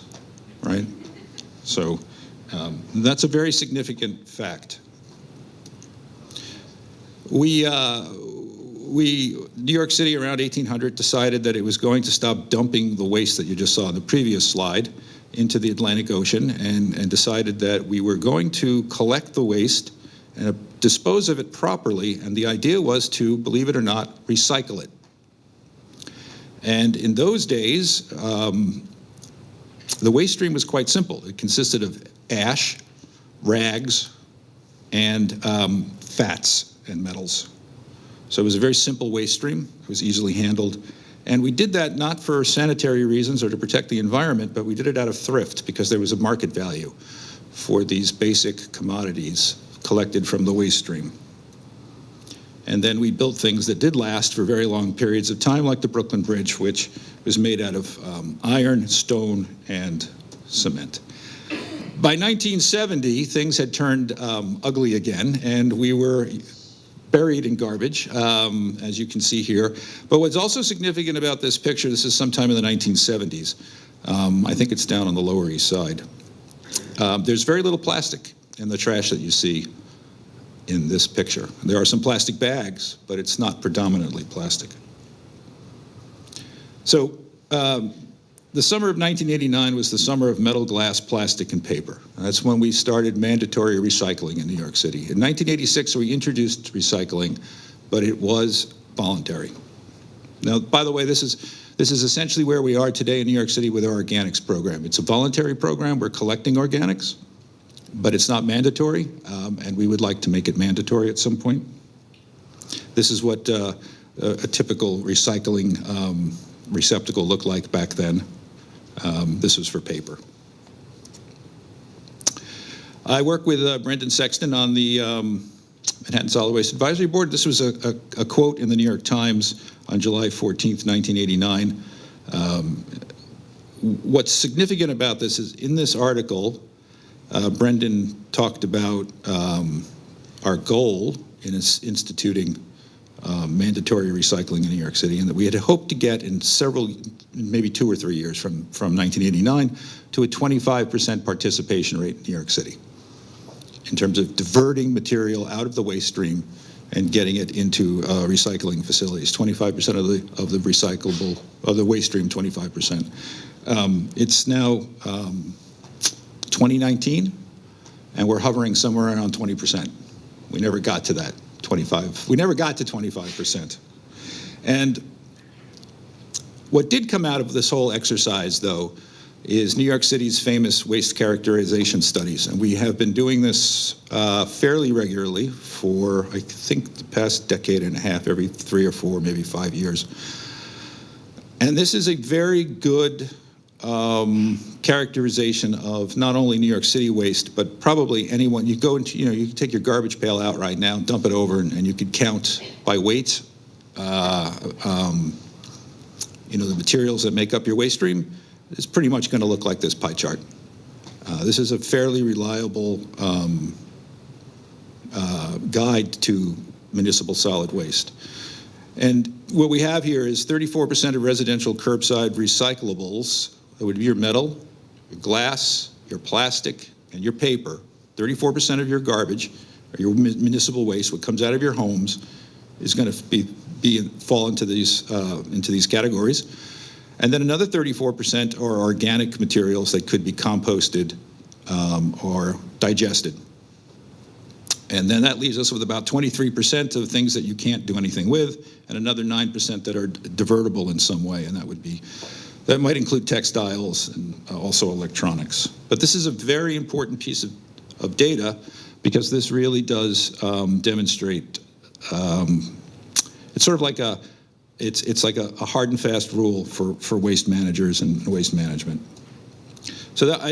right? So that's a very significant fact. New York City around 1800 decided that it was going to stop dumping the waste that you just saw in the previous slide into the Atlantic Ocean, and decided that we were going to collect the waste and dispose of it properly, and the idea was to, believe it or not, recycle it. And in those days, the waste stream was quite simple. It consisted of ash, rags, and fats and metals. So it was a very simple waste stream. It was easily handled. And we did that not for sanitary reasons or to protect the environment, but we did it out of thrift because there was a market value for these basic commodities collected from the waste stream. And then we built things that did last for very long periods of time, like the Brooklyn Bridge, which was made out of iron, stone, and cement. By 1970, things had turned ugly again, and we were buried in garbage, as you can see here. But what's also significant about this picture, this is sometime in the 1970s. I think it's down on the Lower East Side. There's very little plastic in the trash that you see in this picture. There are some plastic bags, but it's not predominantly plastic. So the summer of 1989 was the summer of metal, glass, plastic, and paper. That's when we started mandatory recycling in New York City. In 1986, we introduced recycling, but it was voluntary. Now, by the way, this is essentially where we are today in New York City with our organics program. It's a voluntary program. We're collecting organics, but it's not mandatory, and we would like to make it mandatory at some point. This is what a typical recycling receptacle looked like back then. This was for paper. I work with Brendan Sexton on the Manhattan Solid Waste Advisory Board. This was a quote in the New York Times on July 14th, 1989. What's significant about this is in this article, Brendan talked about our goal in instituting mandatory recycling in New York City, and that we had hoped to get in several, maybe 2 or 3 years from 1989 to a 25% participation rate in New York City in terms of diverting material out of the waste stream and getting it into recycling facilities. 25% of the recyclable, of the waste stream, 25%. It's now 2019, and we're hovering somewhere around 20%. We never got to that. 25. We never got to 25%. And what did come out of this whole exercise, though, is New York City's famous waste characterization studies. And we have been doing this fairly regularly for, I think, the past decade and a half, every 3 or 4, maybe 5 years. And this is a very good characterization of not only New York City waste, but probably anyone. You go into, you can take your garbage pail out right now, dump it over, and you could count by weight, the materials that make up your waste stream. It's pretty much going to look like this pie chart. This is a fairly reliable guide to municipal solid waste. And what we have here is 34% of residential curbside recyclables. That would be your metal, your glass, your plastic, and your paper. 34% of your garbage, or your municipal waste, what comes out of your homes, is going to fall into these categories. And then another 34% are organic materials that could be composted or digested. And then that leaves us with about 23% of things that you can't do anything with, and another 9% that are divertible in some way, and that might include textiles and also electronics. But this is a very important piece of data, because this really does demonstrate. It's sort of like it's like a hard and fast rule for waste managers and waste management. So that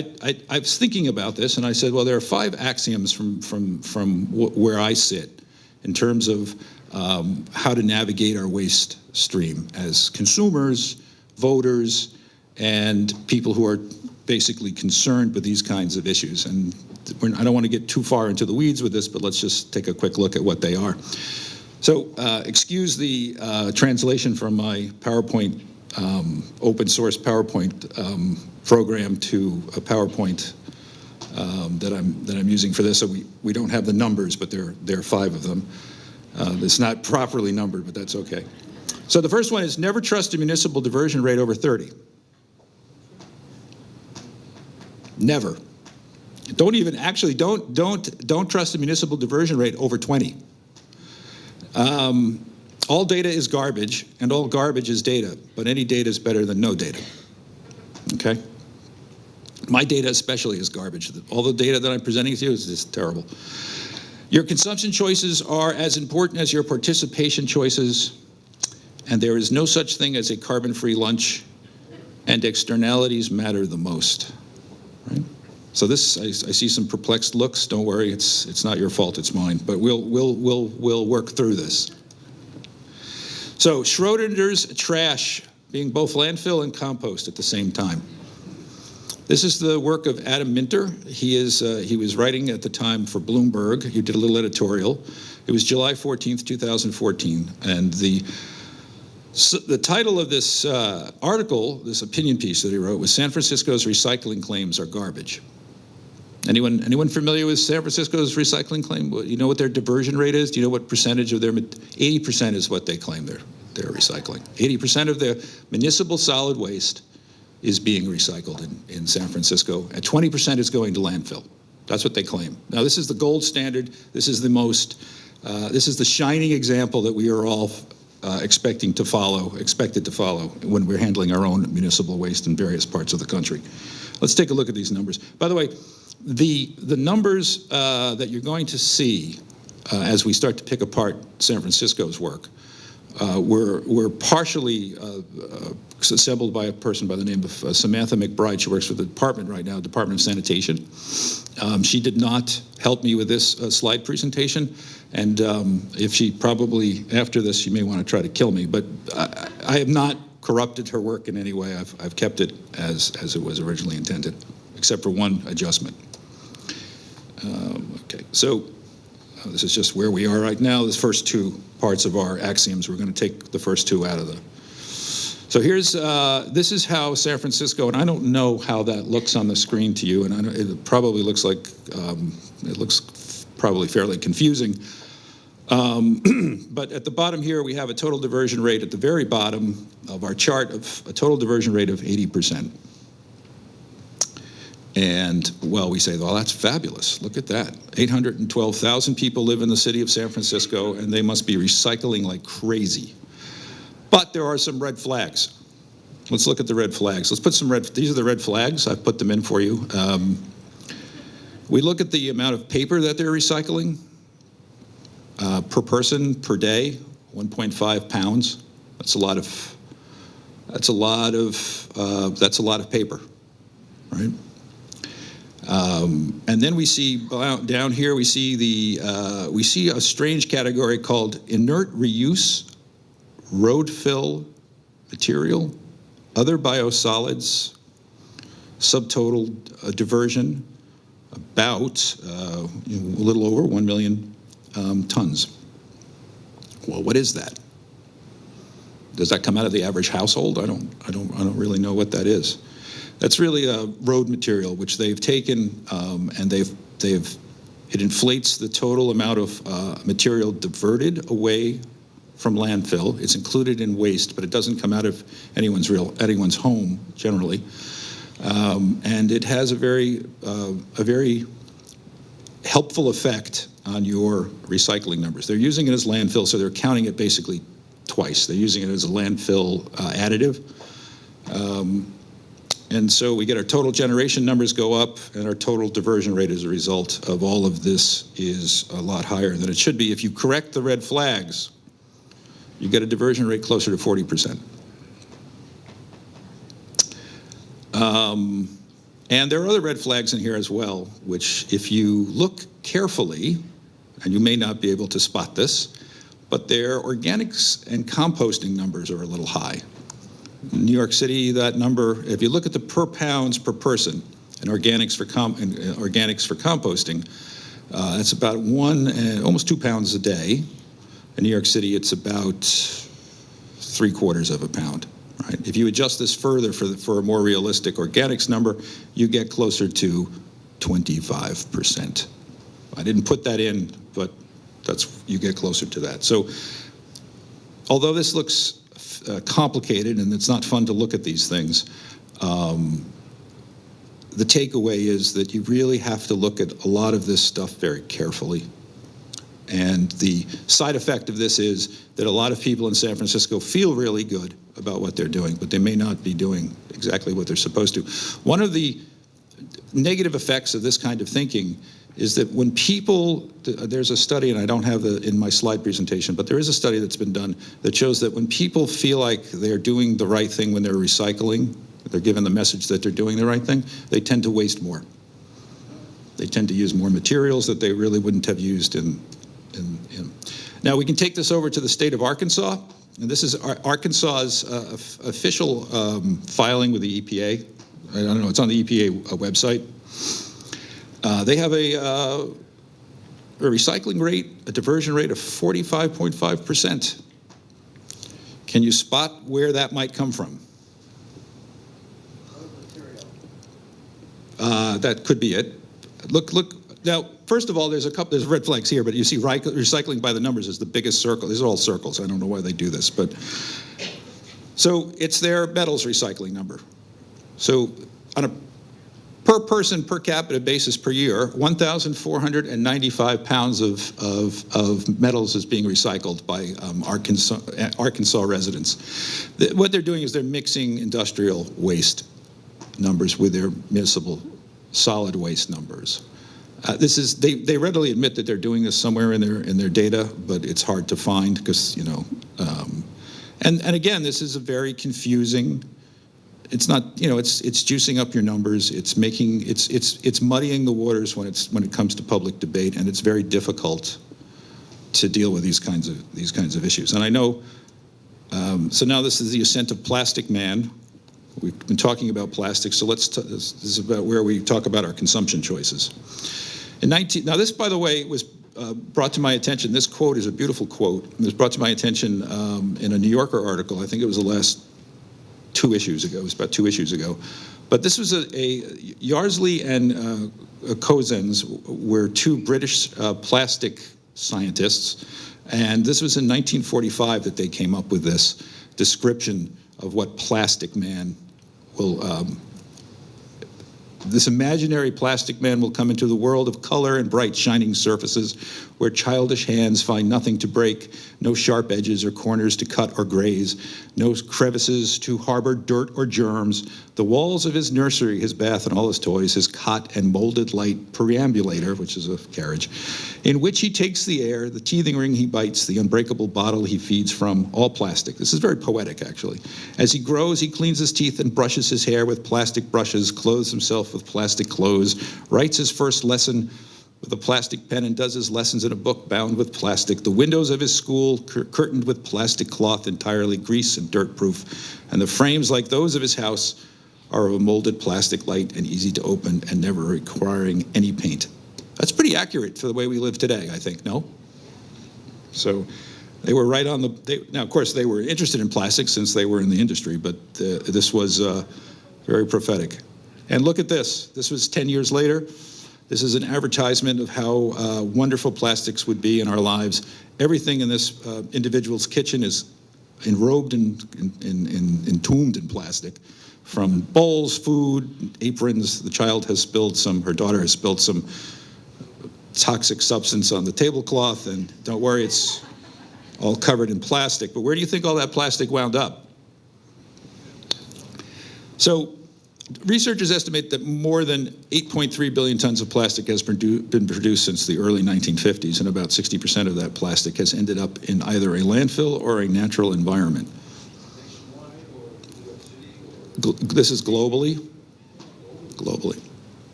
I was thinking about this, and I said, well, there are 5 axioms from where I sit in terms of how to navigate our waste stream as consumers, voters, and people who are basically concerned with these kinds of issues. And I don't want to get too far into the weeds with this, but let's just take a quick look at what they are. So excuse the translation from my PowerPoint, open source PowerPoint program to a PowerPoint that I'm using for this. So we don't have the numbers, but there are 5 of them. It's not properly numbered, but that's okay. So the first one is never trust a municipal diversion rate over 30. Never. Don't trust a municipal diversion rate over 20. All data is garbage, and all garbage is data, but any data is better than no data. Okay? My data especially is garbage. All the data that I'm presenting to you is just terrible. Your consumption choices are as important as your participation choices, and there is no such thing as a carbon-free lunch, and externalities matter the most. Right? So this, I see some perplexed looks. Don't worry, it's not your fault, it's mine. But we'll work through this. So Schrodinger's trash being both landfill and compost at the same time. This is the work of Adam Minter. He was writing at the time for Bloomberg. He did a little editorial. It was July 14th, 2014, and the title of this article, this opinion piece that he wrote, was "San Francisco's recycling claims are garbage." Anyone familiar with San Francisco's recycling claim? You know what their diversion rate is? Do you know what percentage of their, 80% is what they claim they're recycling. 80% of their municipal solid waste is being recycled in San Francisco, and 20% is going to landfill. That's what they claim. Now, this is the gold standard. This is the shining example that we are all expected to follow when we're handling our own municipal waste in various parts of the country. Let's take a look at these numbers. By the way, the numbers that you're going to see as we start to pick apart San Francisco's work were partially assembled by a person by the name of Samantha McBride. She works for the department right now, Department of Sanitation. She did not help me with this slide presentation, and if she probably, after this, she may want to try to kill me, but I have not corrupted her work in any way. I've kept it as it was originally intended, except for one adjustment. Okay, so this is just where we are right now. The first two parts of our axioms, we're going to take the first two out of the. So here's, this is how San Francisco, and I don't know how that looks on the screen to you, and it probably looks like, it looks probably fairly confusing. But at the bottom here, we have a total diversion rate at the very bottom of our chart of a total diversion rate of 80%. And, well, we say, well, that's fabulous. Look at that. 812,000 people live in the city of San Francisco, and they must be recycling like crazy. But there are some red flags. Let's look at the red flags. Let's put some these are the red flags. I've put them in for you. We look at the amount of paper that they're recycling per person per day, 1.5 pounds. That's a lot of paper, right? And then we see down here, we see a strange category called inert reuse, road fill material, other biosolids, subtotal diversion, about a little over 1 million tons. Well, what is that? Does that come out of the average household? I don't really know what that is. That's really a road material which they've taken and it inflates the total amount of material diverted away from landfill. It's included in waste, but it doesn't come out of anyone's home generally. And it has a very helpful effect on your recycling numbers. They're using it as landfill, so they're counting it basically twice. They're using it as a landfill additive. And so we get our total generation numbers go up, and our total diversion rate as a result of all of this is a lot higher than it should be. If you correct the red flags, you get a diversion rate closer to 40%. And there are other red flags in here as well, which if you look carefully, and you may not be able to spot this, but their organics and composting numbers are a little high. In New York City, that number, if you look at the per pounds per person in organics for composting, that's about almost 2 pounds a day. In New York City, it's about 3/4 of a pound. Right? If you adjust this further for a more realistic organics number, you get closer to 25%. I didn't put that in, but you get closer to that. So, although this looks complicated and it's not fun to look at these things, the takeaway is that you really have to look at a lot of this stuff very carefully. And the side effect of this is that a lot of people in San Francisco feel really good about what they're doing, but they may not be doing exactly what they're supposed to. One of the negative effects of this kind of thinking is that when people, there's a study, and I don't have it in my slide presentation, but there is a study that's been done that shows that when people feel like they're doing the right thing when they're recycling, they're given the message that they're doing the right thing, they tend to waste more. They tend to use more materials that they really wouldn't have used in. Now we can take this over to the state of Arkansas, and this is Arkansas's official filing with the EPA. I don't know, it's on the EPA website. They have a recycling rate, a diversion rate of 45.5%. Can you spot where that might come from? Material. That could be it. Look. Now, first of all, there's red flags here, but you see recycling by the numbers is the biggest circle. These are all circles. I don't know why they do this, but so it's their metals recycling number. So on a per person per capita basis per year, 1,495 pounds of metals is being recycled by Arkansas residents. What they're doing is they're mixing industrial waste numbers with their municipal solid waste numbers. They readily admit that they're doing this somewhere in their data, but it's hard to find because and again, this is a very confusing. It's not, it's juicing up your numbers. It's muddying the waters when it comes to public debate, and it's very difficult to deal with these kinds of issues. And I know. So now this is the ascent of Plastic Man. We've been talking about plastic, so this is about where we talk about our consumption choices. Now this, by the way, was brought to my attention. This quote is a beautiful quote. It was brought to my attention in a New Yorker article. I think it was the last 2 issues ago. It was about 2 issues ago. But this was a Yarsley and Cozens were 2 British plastic scientists, and this was in 1945 that they came up with this description of what Plastic Man will. This imaginary plastic man will come into the world of color and bright shining surfaces where childish hands find nothing to break, no sharp edges or corners to cut or graze, no crevices to harbor dirt or germs. The walls of his nursery, his bath and all his toys, his cot and molded light perambulator, which is a carriage, in which he takes the air, the teething ring he bites, the unbreakable bottle he feeds from, all plastic. This is very poetic, actually. As he grows, he cleans his teeth and brushes his hair with plastic brushes, clothes himself with plastic clothes, writes his first lesson with a plastic pen and does his lessons in a book bound with plastic. The windows of his school curtained with plastic cloth, entirely grease and dirt proof, and the frames, like those of his house, are of a molded plastic light and easy to open and never requiring any paint. That's pretty accurate for the way we live today, I think, no? So they were right on now, of course, they were interested in plastics since they were in the industry, but this was very prophetic. And look at this. This was 10 years later. This is an advertisement of how wonderful plastics would be in our lives. Everything in this individual's kitchen is enrobed and entombed in plastic, from bowls, food, aprons. The child has spilled her daughter has spilled some toxic substance on the tablecloth, and don't worry, it's all covered in plastic. But where do you think all that plastic wound up? So researchers estimate that more than 8.3 billion tons of plastic has been produced since the early 1950s, and about 60% of that plastic has ended up in either a landfill or a natural environment. This is globally. Globally.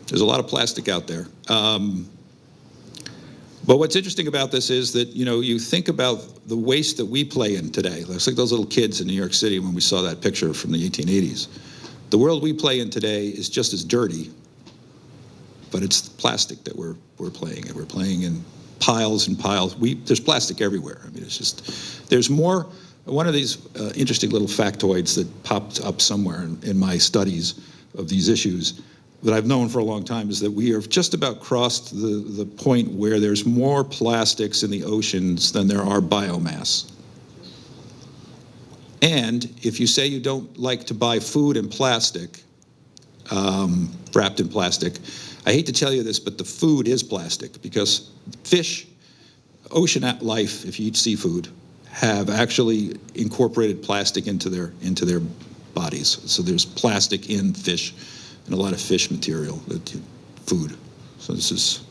There's a lot of plastic out there. But what's interesting about this is that, you think about the waste that we play in today. It's like those little kids in New York City when we saw that picture from the 1880s. The world we play in today is just as dirty, but it's plastic that we're playing in. We're playing in piles and piles. There's plastic everywhere. I mean, it's just, there's more. One of these interesting little factoids that popped up somewhere in my studies of these issues that I've known for a long time is that we have just about crossed the point where there's more plastics in the oceans than there are biomass. And if you say you don't like to buy food in plastic, wrapped in plastic, I hate to tell you this, but the food is plastic, because fish, ocean life, if you eat seafood, have actually incorporated plastic into their bodies. So there's plastic in fish and a lot of fish material, food. So this is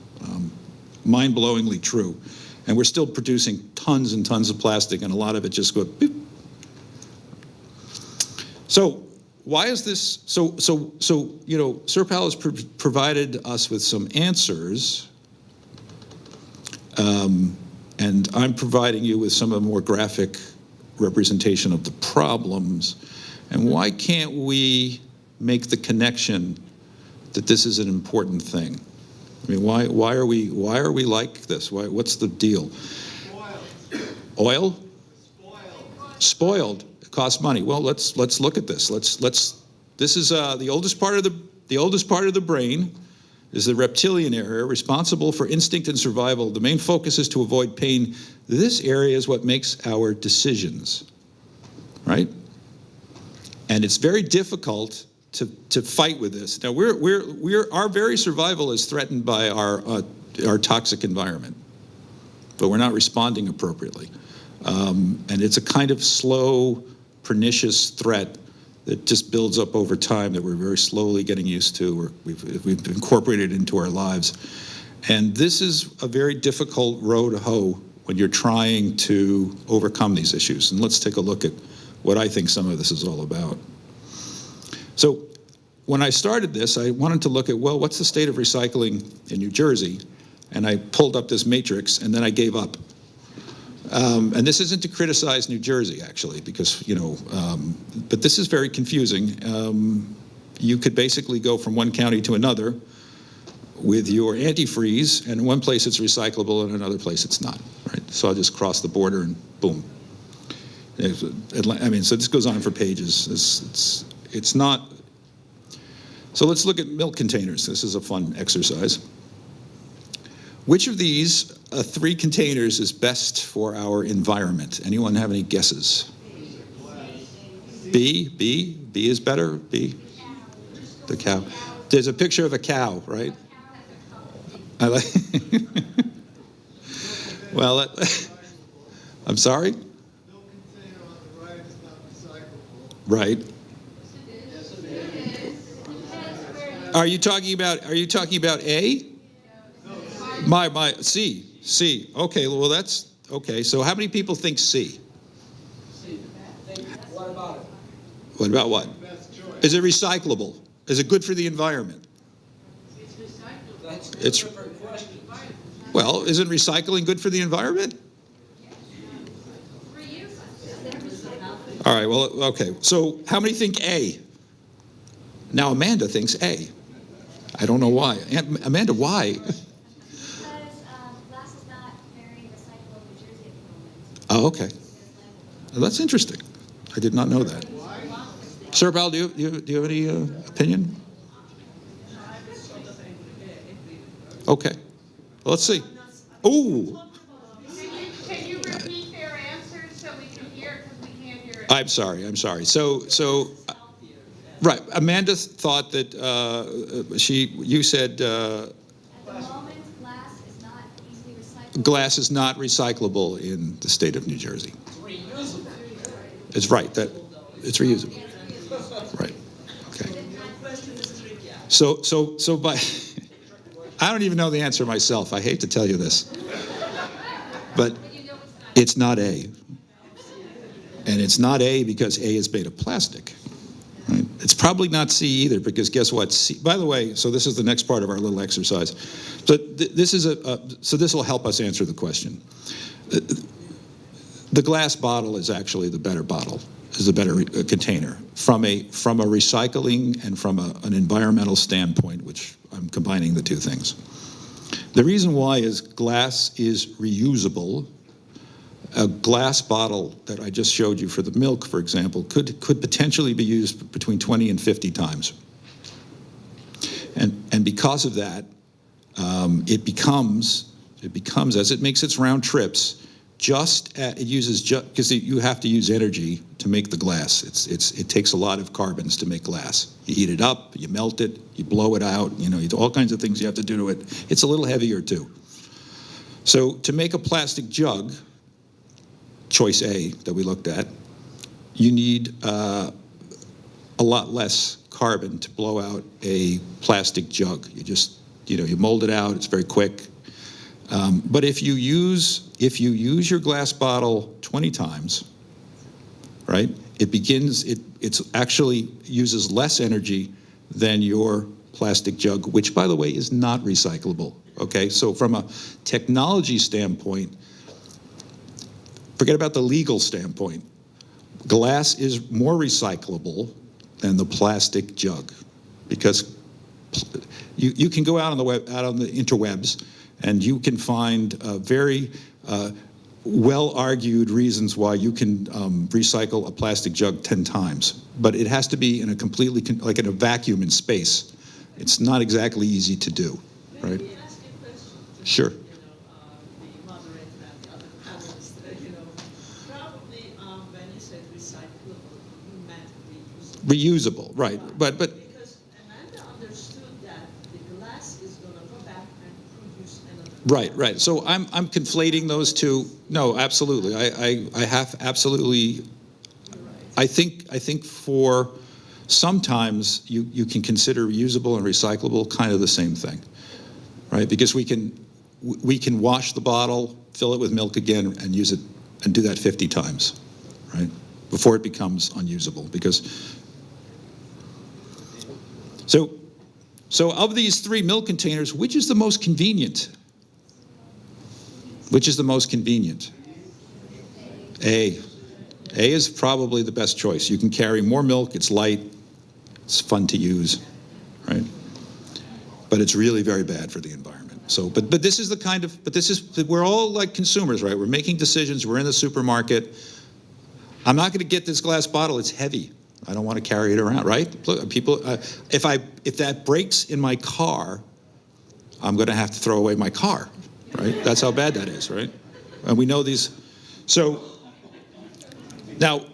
mind-blowingly true. And we're still producing tons and tons of plastic, and a lot of it just goes beep. So why is this? So Serpal has provided us with some answers, and I'm providing you with some of the more graphic representation of the problems. And why can't we make the connection that this is an important thing? I mean, why are we like this? What's the deal? Oil? Spoiled. It costs money. Well, let's look at this. This is the oldest part of the brain is the reptilian area, responsible for instinct and survival. The main focus is to avoid pain. This area is what makes our decisions, right? And it's very difficult to fight with this. Now, our very survival is threatened by our toxic environment, but we're not responding appropriately. And it's a kind of slow, pernicious threat that just builds up over time that we're very slowly getting used to, or we've incorporated into our lives. And this is a very difficult row to hoe when you're trying to overcome these issues. And let's take a look at what I think some of this is all about. So when I started this, I wanted to look at, well, what's the state of recycling in New Jersey? And I pulled up this matrix, and then I gave up. And this isn't to criticize New Jersey, actually, because, but this is very confusing. You could basically go from one county to another with your antifreeze, and in one place it's recyclable, and in another place it's not, right? So I'll just cross the border and boom. I mean, so this goes on for pages. It's not. So let's look at milk containers. This is a fun exercise. Which of these 3 containers is best for our environment? Anyone have any guesses? B? B is better? B? The cow. There's a picture of a cow, right? I like. Well, I'm sorry? Milk container on the right is not recyclable. Right. Are you talking about A? My C. Okay, well that's okay. So how many people think C? What about it? What about what? Best choice. Is it recyclable? Is it good for the environment? That's a different question. Well, isn't recycling good for the environment? All right, well, okay. So how many think A? Now Amanda thinks A. I don't know why. Amanda, why? Because glass is not very recyclable in New Jersey at the moment. Oh, okay. Well, that's interesting. I did not know that. Sir Val, do you have any opinion? Okay. Well, let's see. Ooh. Can you repeat their answers so we can hear it, because we can't hear it? I'm sorry. So, right. Amanda thought that you said At the moment, glass is not easily recyclable. glass is not recyclable in the state of New Jersey. It's reusable. It's right that it's reusable. Right. Okay. So by I don't even know the answer myself. I hate to tell you this, but it's not A. And it's not A because A is made of plastic. Right? It's probably not C either, because guess what? C, by the way, so this is the next part of our little exercise. So this is so this will help us answer the question. The glass bottle is actually the better bottle, is the better container from a recycling and from an environmental standpoint, which I'm combining the two things. The reason why is glass is reusable. A glass bottle that I just showed you for the milk, for example, could potentially be used between 20 and 50 times. And because of that, it becomes, as it makes its round trips, because you have to use energy to make the glass. It takes a lot of carbons to make glass. You heat it up, you melt it, you blow it out, you do all kinds of things you have to do to it. It's a little heavier too. So to make a plastic jug, choice A that we looked at, you need a lot less carbon to blow out a plastic jug. You mold it out, it's very quick. But if you use your glass bottle 20 times, right, it actually uses less energy than your plastic jug, which, by the way, is not recyclable, okay? So from a technology standpoint, forget about the legal standpoint, glass is more recyclable than the plastic jug, because you can go out on the interwebs, and you can find very well-argued reasons why you can recycle a plastic jug 10 times. But it has to be in a completely, like in a vacuum in space. It's not exactly easy to do. right? Let me ask you a question. Sure. The moderator and the other panelists, probably when you said recyclable, you meant reusable. Reusable, right? But Because Amanda understood that the glass is going to go back and produce another. right. So I'm conflating those two. No, absolutely. I have absolutely. I think for sometimes you can consider reusable and recyclable kind of the same thing, right? Because we can wash the bottle, fill it with milk again, and use it and do that 50 times, right? Before it becomes unusable. Because so of these 3 milk containers, which is the most convenient? Which is the most convenient? A. A is probably the best choice. You can carry more milk, it's light, it's fun to use, right? But it's really very bad for the environment. So, but this is the kind of, we're all like consumers, right? We're making decisions, we're in the supermarket. I'm not gonna get this glass bottle, it's heavy. I don't want to carry it around, right? People, if that breaks in my car, I'm gonna have to throw away my car, right? That's how bad that is, right? And we know these, so, now,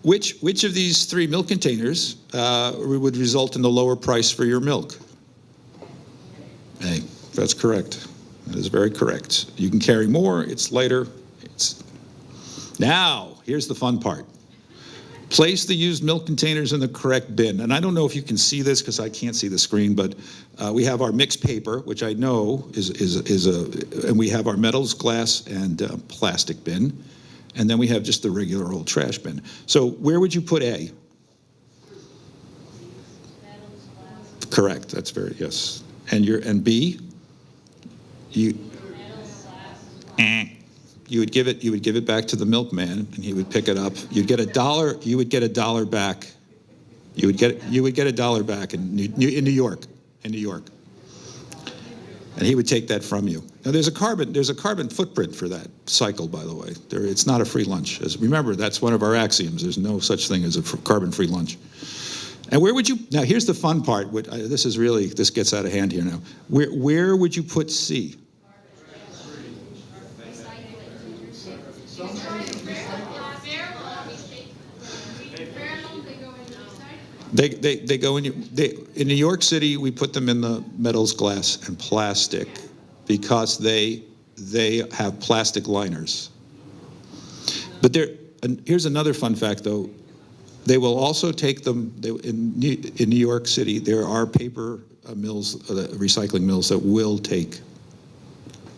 which of these 3 milk containers would result in the lower price for your milk? A. That's correct. That is very correct. You can carry more, it's lighter. Now, here's the fun part. Place the used milk containers in the correct bin. And I don't know if you can see this because I can't see the screen, but we have our mixed paper, which I know and we have our metals, glass, and plastic bin. And then we have just the regular old trash bin. So where would you put A? Correct, that's yes. And B? You would give it back to the milkman, and he would pick it up. You'd get $1. You would get $1 back. You would get $1 back in New York. And he would take that from you. Now there's a carbon footprint for that cycle, by the way. It's not a free lunch. Remember, that's one of our axioms. There's no such thing as a carbon-free lunch. And where would you? Now here's the fun part. This gets out of hand here now. Where would you put C? They go in New York City. We put them in the metals, glass, and plastic because they have plastic liners. But here's another fun fact, though. They will also take them in New York City. There are paper mills, recycling mills that will take.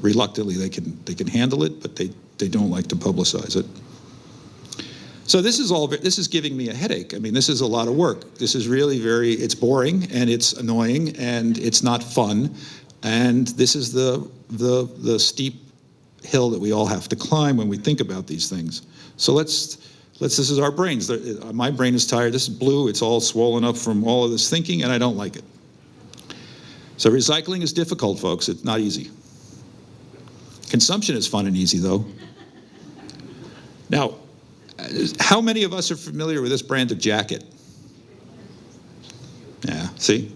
Reluctantly, they can handle it, but they don't like to publicize it. So this is giving me a headache. I mean, this is a lot of work. This is really it's boring and it's annoying and it's not fun. And this is the steep hill that we all have to climb when we think about these things. So this is our brains. My brain is tired. This is blue. It's all swollen up from all of this thinking, and I don't like it. So recycling is difficult, folks. It's not easy. Consumption is fun and easy, though. Now, how many of us are familiar with this brand of jacket? Yeah, see?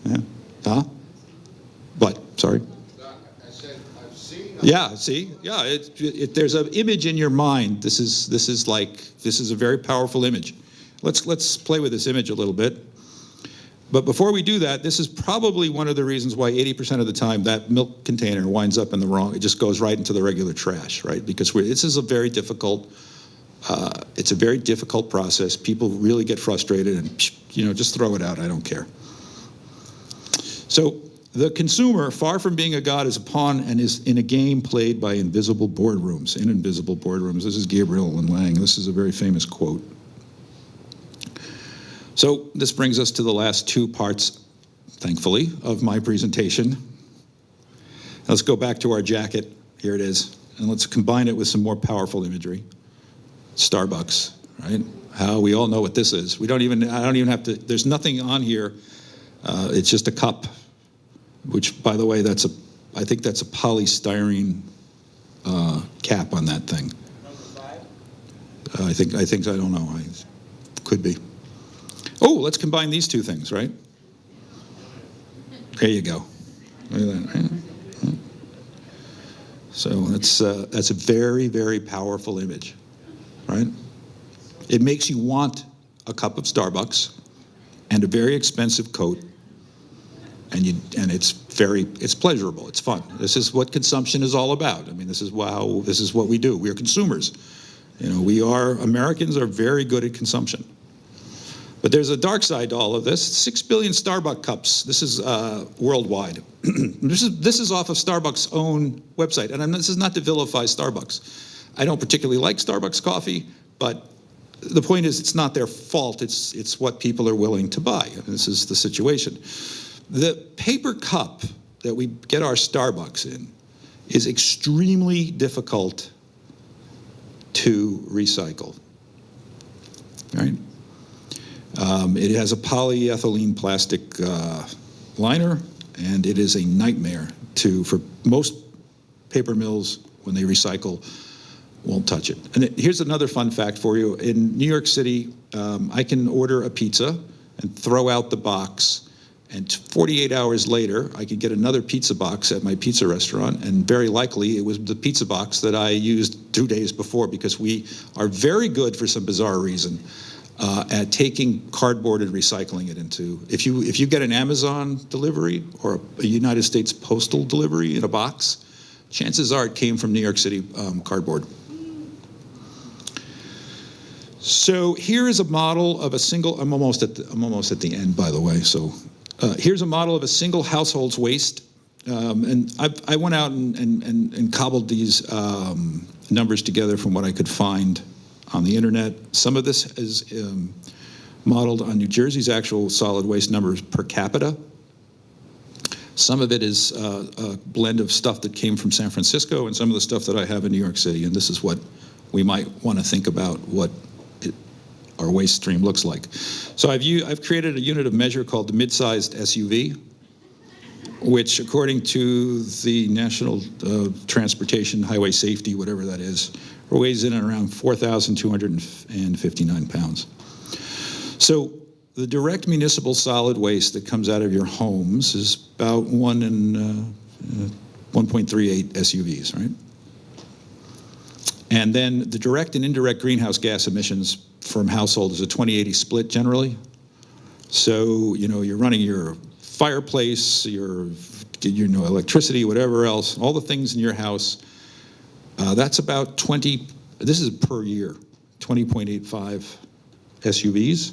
Yeah. Huh? What? Sorry? I said, I've seen. Yeah, see? Yeah, there's an image in your mind. This is a very powerful image. Let's play with this image a little bit. But before we do that, this is probably one of the reasons why 80% of the time that milk container winds up in the wrong. It just goes right into the regular trash, right? Because this is a very difficult. It's a very difficult process. People really get frustrated and just throw it out. I don't care. So the consumer, far from being a god, is a pawn and is in a game played by invisible boardrooms. In invisible boardrooms. This is Gabriel and Lang. This is a very famous quote. So this brings us to the last 2 parts, thankfully, of my presentation. Let's go back to our jacket. Here it is. And let's combine it with some more powerful imagery. Starbucks, right? How we all know what this is. I don't even have to, there's nothing on here. It's just a cup, which, by the way, I think that's a polystyrene cap on that thing. Number 5? I think, I don't know. Could be. Oh, let's combine these 2 things, right? There you go. Look at that. Right? So that's a very, very powerful image, right? It makes you want a cup of Starbucks and a very expensive coat, and it's pleasurable. It's fun. This is what consumption is all about. I mean, this is what we do. We are consumers. Americans are very good at consumption. But there's a dark side to all of this. 6 billion Starbucks cups. This is worldwide. This is off of Starbucks' own website. And this is not to vilify Starbucks. I don't particularly like Starbucks coffee, but the point is it's not their fault. It's what people are willing to buy. And this is the situation. The paper cup that we get our Starbucks in is extremely difficult to recycle, right? It has a polyethylene plastic liner, and it is a nightmare for most paper mills when they recycle, won't touch it. And here's another fun fact for you. In New York City, I can order a pizza and throw out the box, and 48 hours later, I could get another pizza box at my pizza restaurant, and very likely it was the pizza box that I used 2 days before, because we are very good, for some bizarre reason, at taking cardboard and recycling it into. If you get an Amazon delivery or a United States postal delivery in a box, chances are it came from New York City cardboard. So here is a model of a single. I'm almost at the end, by the way. So here's a model of a single household's waste, and I went out and cobbled these numbers together from what I could find on the internet. Some of this is modeled on New Jersey's actual solid waste numbers per capita. Some of it is a blend of stuff that came from San Francisco and some of the stuff that I have in New York City. And this is what we might want to think about what our waste stream looks like. So I've created a unit of measure called the mid-sized SUV, which, according to the National Transportation Highway Safety, whatever that is, weighs in at around 4,259 pounds. So the direct municipal solid waste that comes out of your homes is about 1.38 SUVs, right? And then the direct and indirect greenhouse gas emissions from households is a 20-80 split generally. So, you're running your fireplace, your electricity, whatever else, all the things in your house. That's about 20, this is per year, 20.85 SUVs.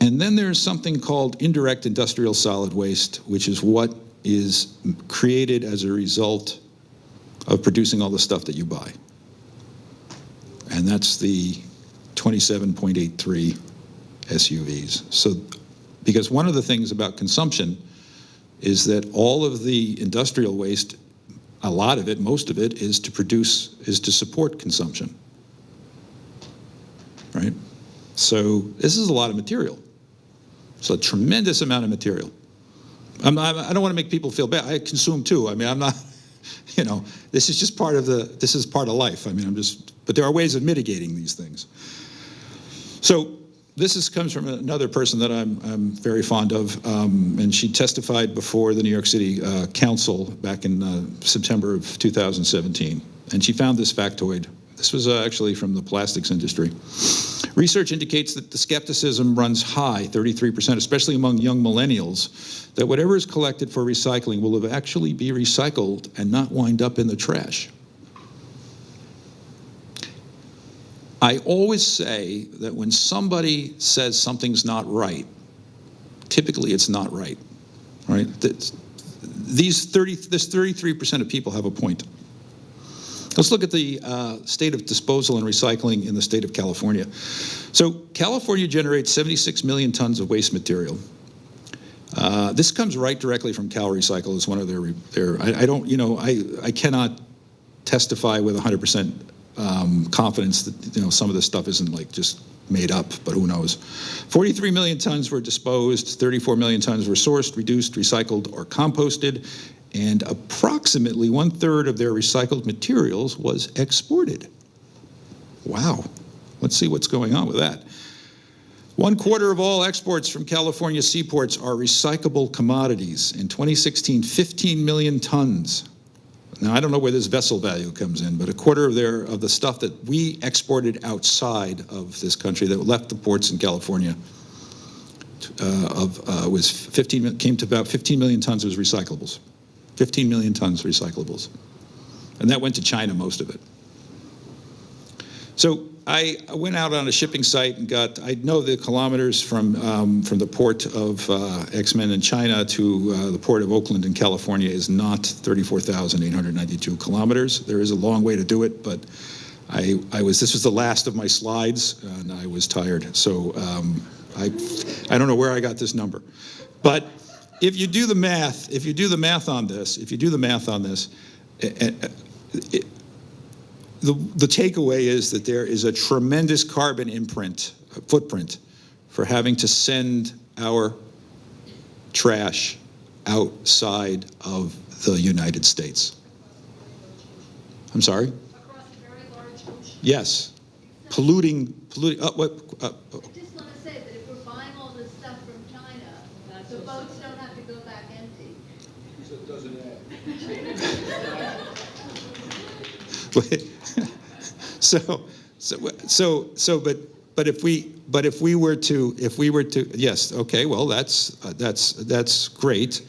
And then there's something called indirect industrial solid waste, which is what is created as a result of producing all the stuff that you buy. And that's the 27.83 SUVs. So, because one of the things about consumption is that all of the industrial waste, a lot of it, most of it, is to support consumption, right? So this is a lot of material. It's a tremendous amount of material. I don't want to make people feel bad. I consume too. I mean, I'm not, this is just part of life. I mean, but there are ways of mitigating these things. So this comes from another person that I'm very fond of, and she testified before the New York City Council back in September of 2017, and she found this factoid. This was actually from the plastics industry. Research indicates that the skepticism runs high, 33%, especially among young millennials, that whatever is collected for recycling will actually be recycled and not wind up in the trash. I always say that when somebody says something's not right, typically it's not right, right? This 33% of people have a point. Let's look at the state of disposal and recycling in the state of California. So California generates 76 million tons of waste material. This comes directly from Cal Recycle as one of their I cannot testify with 100% confidence that some of this stuff isn't like just made up, but who knows. 43 million tons were disposed, 34 million tons were sourced, reduced, recycled, or composted, and approximately 1/3 of their recycled materials was exported. Wow. Let's see what's going on with that. 1/4 of all exports from California seaports are recyclable commodities. In 2016, 15 million tons. Now, I don't know where this vessel value comes in, but 1/4 of the stuff that we exported outside of this country that left the ports in California came to about 15 million tons was recyclables. 15 million tons recyclables. And that went to China, most of it. So I went out on a shipping site and I know the kilometers from the port of X-Men in China to the port of Oakland in California is not 34,892 kilometers. There is a long way to do it, but this was the last of my slides, and I was tired. So I don't know where I got this number. But if you do the math on this, the takeaway is that there is a tremendous carbon footprint for having to send our trash outside of the United States. I'm sorry? Across a very large ocean. Yes. Polluting. I just want to say that if we're buying all this stuff from China, the boats don't have to go back empty. But if we were to, yes, okay, well, that's great.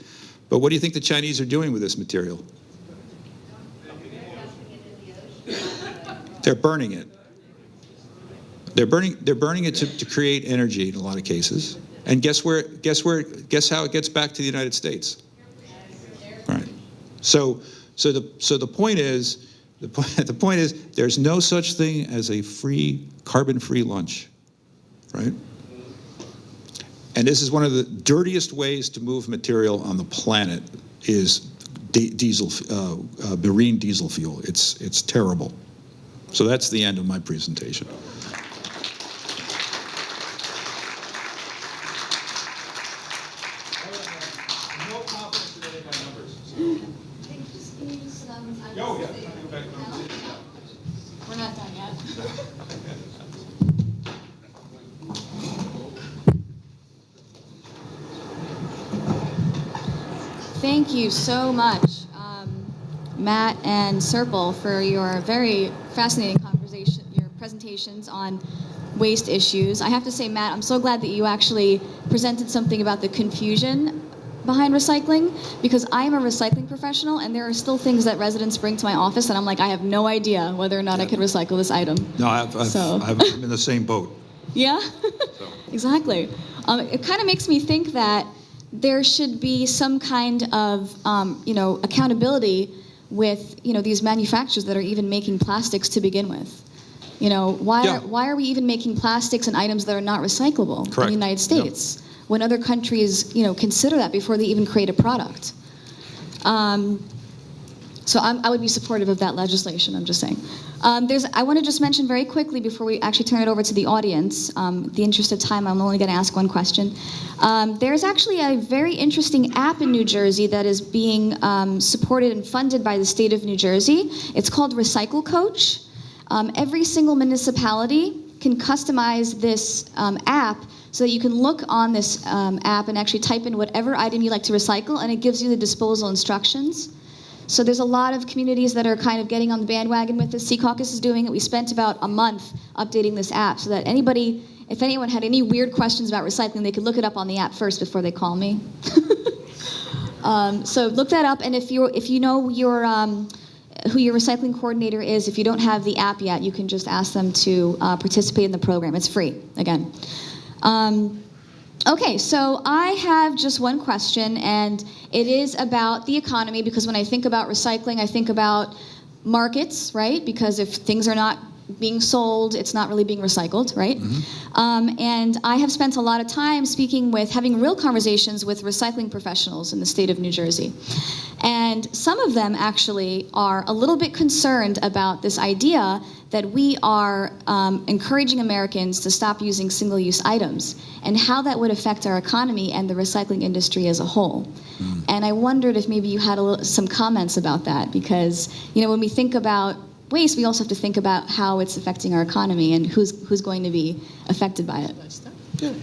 But what do you think the Chinese are doing with this material? They're burning it. They're burning it to create energy in a lot of cases. And guess how it gets back to the United States? All right. So the point is, the point is, there's no such thing as a carbon-free lunch, right? And this is one of the dirtiest ways to move material on the planet is marine diesel fuel. It's terrible. So that's the end of my presentation. We're not done yet. Thank you so much, Matt and Serpil, for your very fascinating your presentations on waste issues. I have to say, Matt, I'm so glad that you actually presented something about the confusion behind recycling, because I am a recycling professional and there are still things that residents bring to my office and I'm like, I have no idea whether or not I could recycle this item. No, I'm in the same boat. Yeah, exactly. It kind of makes me think that there should be some kind of, accountability with, these manufacturers that are even making plastics to begin with. Why are we even making plastics and items that are not recyclable in the United States when other countries, consider that before they even create a product? So I would be supportive of that legislation, I'm just saying. I want to just mention very quickly before we actually turn it over to the audience, the interest of time, I'm only going to ask one question. There's actually a very interesting app in New Jersey that is being supported and funded by the state of New Jersey. It's called Recycle Coach. Every single municipality can customize this app so that you can look on this app and actually type in whatever item you like to recycle, and it gives you the disposal instructions. So there's a lot of communities that are kind of getting on the bandwagon with this. Sea Caucus is doing it. We spent about a month updating this app so that if anyone had any weird questions about recycling, they could look it up on the app first before they call me. So look that up, and if you know who your recycling coordinator is, if you don't have the app yet, you can just ask them to participate in the program. It's free, again. Okay, so I have just one question, and it is about the economy, because when I think about recycling, I think about markets, right? Because if things are not being sold, it's not really being recycled, right? Mm-hmm. And I have spent a lot of time having real conversations with recycling professionals in the state of New Jersey. And some of them actually are a little bit concerned about this idea that we are encouraging Americans to stop using single-use items and how that would affect our economy and the recycling industry as a whole. Mm. And I wondered if maybe you had some comments about that, because when we think about waste, we also have to think about how it's affecting our economy and who's going to be affected by it. Yeah.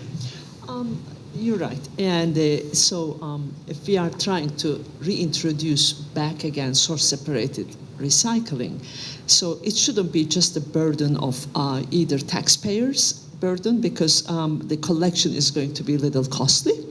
You're right. And if we are trying to reintroduce back again source-separated recycling, so it shouldn't be just a burden of either taxpayers' burden, because the collection is going to be a little costly,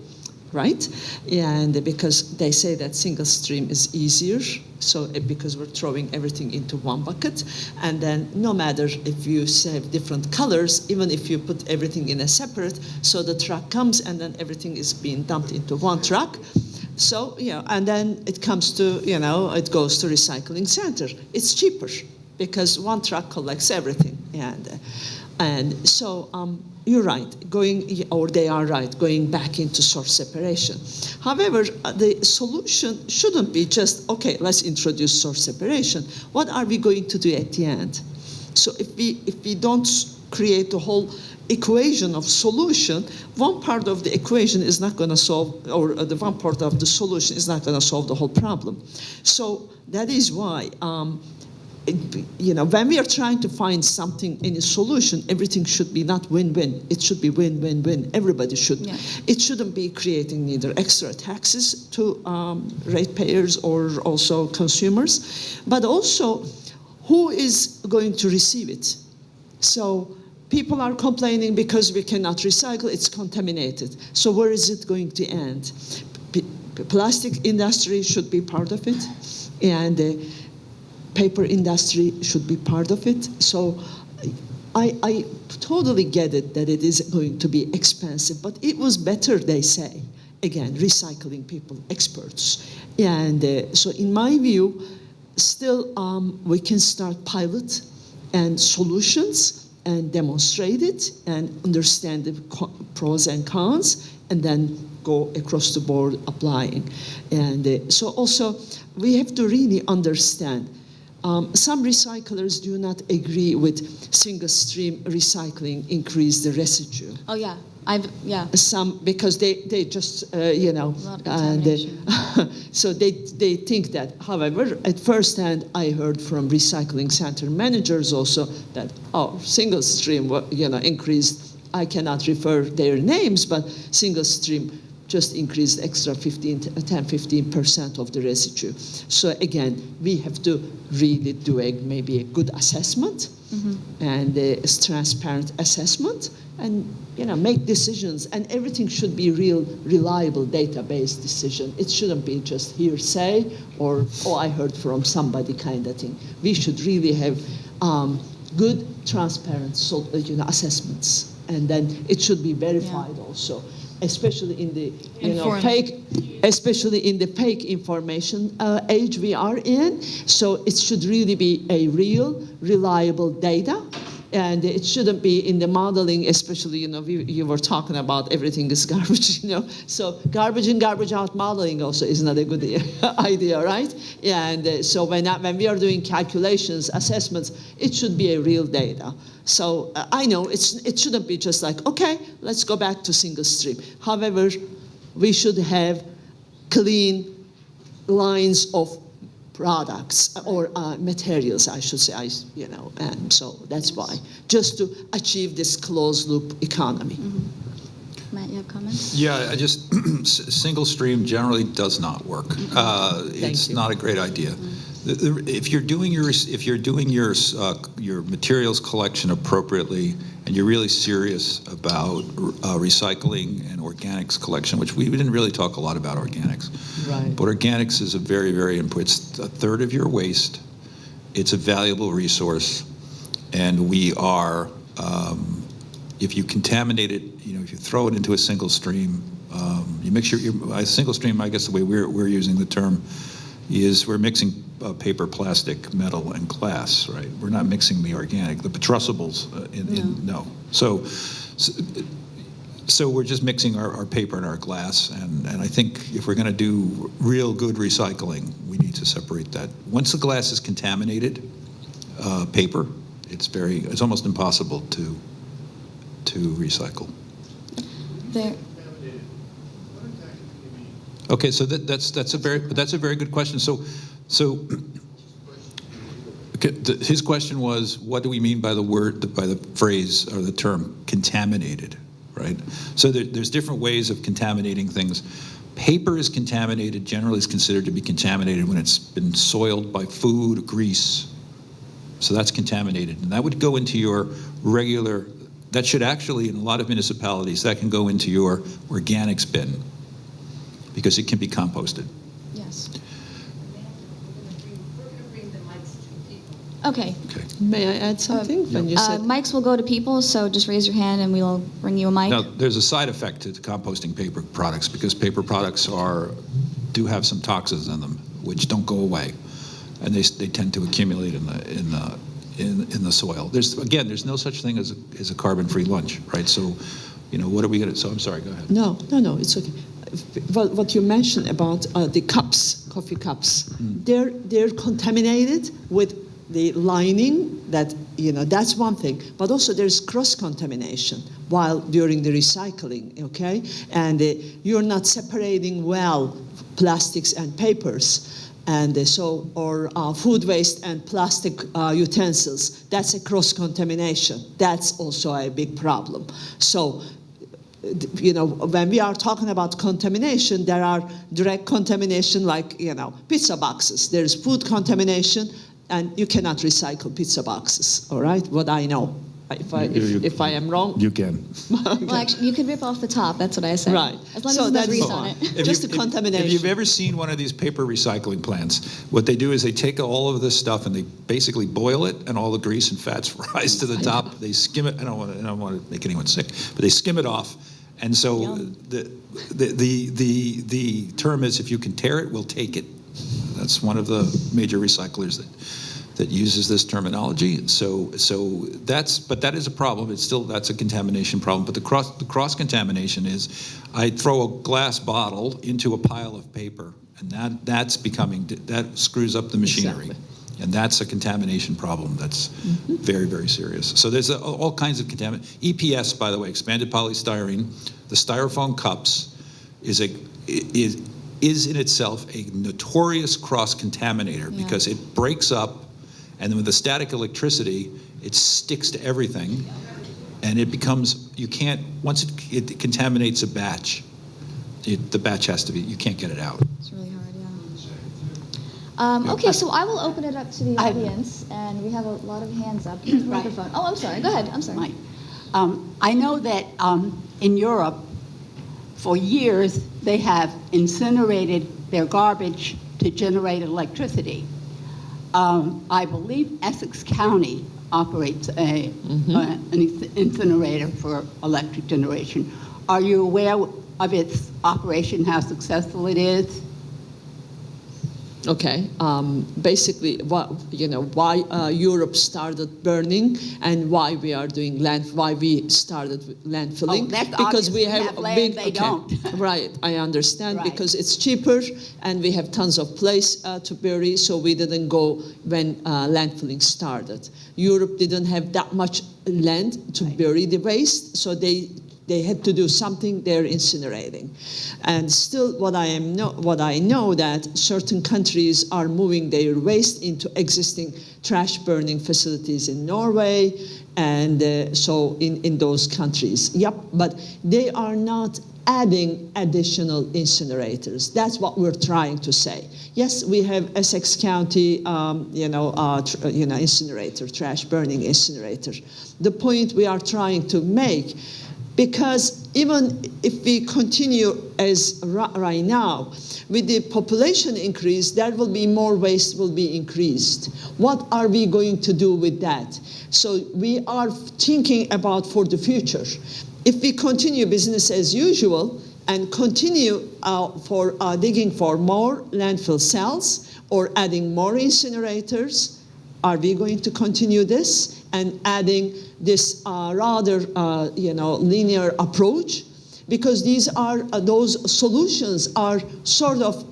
right? And because they say that single stream is easier, so because we're throwing everything into one bucket, and then no matter if you have different colors, even if you put everything in a separate, so the truck comes and then everything is being dumped into one truck. So, and then it comes to, it goes to recycling center. It's cheaper because one truck collects everything. And so you're right, they are right, going back into source separation. However, the solution shouldn't be just, okay, let's introduce source separation. What are we going to do at the end? So if we don't create the whole equation of solution, one part of the equation is not going to solve, or the one part of the solution is not going to solve the whole problem. So that is why when we are trying to find something in a solution, everything should be not win-win. It should be win-win-win. Everybody should. Yeah. It shouldn't be creating neither extra taxes to ratepayers or also consumers, but also who is going to receive it. So people are complaining because we cannot recycle, it's contaminated. So where is it going to end? Plastic industry should be part of it, and paper industry should be part of it. So I totally get it that it is going to be expensive, but it was better, they say. Again, recycling people, experts. And so in my view, still we can start pilot and solutions and demonstrate it and understand the pros and cons, and then go across the board applying. And so also we have to really understand some recyclers do not agree with single stream recycling increase the residue. Oh yeah, Some, because they just so they think that. However, at first hand, I heard from recycling center managers also that single stream increased. I cannot refer their names, but single stream just increased extra 10-15% of the residue. So again, we have to really do maybe a good assessment, and a transparent assessment, and make decisions. And everything should be real, reliable database decision. It shouldn't be just hearsay or I heard from somebody kind of thing. We should really have good, transparent assessments, and then it should be verified also. Especially in the fake information age we are in. So it should really be a real, reliable data, and it shouldn't be in the modeling. Especially, you were talking about everything is garbage. So garbage in, garbage out modeling also is not a good idea, right? And so when we are doing calculations, assessments, it should be a real data. So I know it shouldn't be just like, okay, let's go back to single stream. However, we should have clean lines of products or materials, I should say, and so that's why, just to achieve this closed loop economy. Matt, you have comments? Yeah, single stream generally does not work. It's not a great idea. If you're doing your materials collection appropriately, and you're really serious about recycling and organics collection, which we didn't really talk a lot about organics. Right. But organics is a very, very important. It's a third of your waste. It's a valuable resource, and we are. If you contaminate it, if you throw it into a single stream, you mix a single stream. I guess the way we're using the term is we're mixing paper, plastic, metal, and glass, right? We're not mixing the organic, the petrussibles no. So we're just mixing our paper and our glass, and I think if we're going to do real good recycling, we need to separate that. Once the glass is contaminated, paper, it's almost impossible to recycle. There. Okay, so that's a very good question. So his question was, what do we mean by the phrase or the term contaminated, right? So there's different ways of contaminating things. Paper is contaminated, generally is considered to be contaminated when it's been soiled by food, grease. So that's contaminated. And that would go into your regular, that should actually, in a lot of municipalities, that can go into your organics bin because it can be composted. Yes. We're gonna bring the mics to people. Okay. Okay. May I add something? When you said Mics will go to people, so just raise your hand and we'll bring you a mic. Now, there's a side effect to composting paper products because paper products do have some toxins in them which don't go away, and they tend to accumulate in the soil. There's no such thing as a carbon-free lunch, right? So, what are we going to? So I'm sorry. Go ahead. no, it's okay. What you mentioned about the cups, coffee cups, they're contaminated with the lining. That's one thing. But also there's cross-contamination while during the recycling, okay? And you're not separating well plastics and papers. And or food waste and plastic utensils. That's a cross-contamination. That's also a big problem. So, when we are talking about contamination, there are direct contamination like, pizza boxes. There's food contamination, and you cannot recycle pizza boxes, all right? What I know. If I am wrong. You can. Well, actually, you could rip off the top. That's what I said. Right. As long So as there's that's grease fine. on it. Just the contamination. If you've ever seen one of these paper recycling plants, what they do is they take all of this stuff and they basically boil it, and all the grease and fats rise to the top. They skim it. I don't want to make anyone sick, but they skim it off. And so Yum. the term is, if you can tear it, we'll take it. That's one of the major recyclers that uses this terminology. So that is a problem. That's a contamination problem. But the cross contamination is, I throw a glass bottle into a pile of paper, and that screws up the machinery. Exactly. And that's a contamination problem that's very, very serious. So there's all kinds of contamination. EPS, by the way, expanded polystyrene, the styrofoam cups is in itself a notorious cross-contaminator because it breaks up, and then with the static electricity, it sticks to everything, and it becomes, once it contaminates a batch, the batch has to be, you can't get it out. It's really hard, yeah. Okay, so I will open it up to the audience, and we have a lot of hands up. Here's the microphone. Oh, I'm sorry. Go ahead. I'm sorry. Mike. I know that in Europe, for years, they have incinerated their garbage to generate electricity. I believe Essex County operates an incinerator for electric generation. Are you aware of its operation, how successful it is? Okay. Basically, why Europe started burning and why we are doing why we started landfilling. Oh, that's because obvious. we have a land, big. they don't. Right, I understand, Right. because it's cheaper and we have tons of place to bury, so we didn't go when landfilling started. Europe didn't have that much land to bury the waste, so they had to do something. They're incinerating, and still, what I know that certain countries are moving their waste into existing trash burning facilities in Norway, and so in those countries. Yep, but they are not adding additional incinerators. That's what we're trying to say. Yes, we have Essex County, incinerator, trash burning incinerator. The point we are trying to make. Because even if we continue as right now, with the population increase, there will be more waste will be increased. What are we going to do with that? So we are thinking about for the future. If we continue business as usual and continue digging for more landfill cells or adding more incinerators, are we going to continue this and adding this rather linear approach? Because these are those solutions are sort of,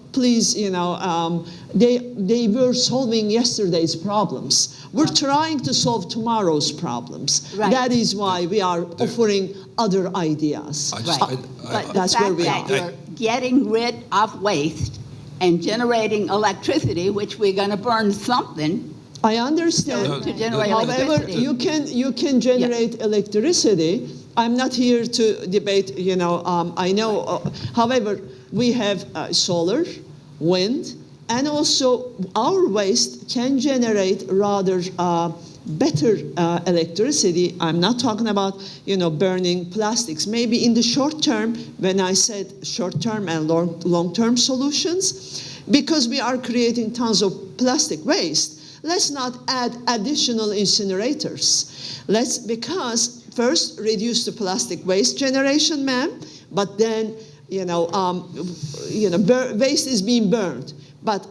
they were solving yesterday's problems. We're trying to solve tomorrow's problems. Right. That is why we are offering other ideas. Right. But That's the where fact we that are. you're getting rid of waste and generating electricity, which we're going to burn something. I understand. To generate However, electricity. you can generate electricity I'm not here to debate, I know, however, we have solar, wind, and also our waste can generate rather better electricity. I'm not talking about, burning plastics. Maybe in the short term, when I said short term and long-term solutions, because we are creating tons of plastic waste, let's not add additional incinerators. Because first reduce the plastic waste generation, ma'am, but then, waste is being burned. But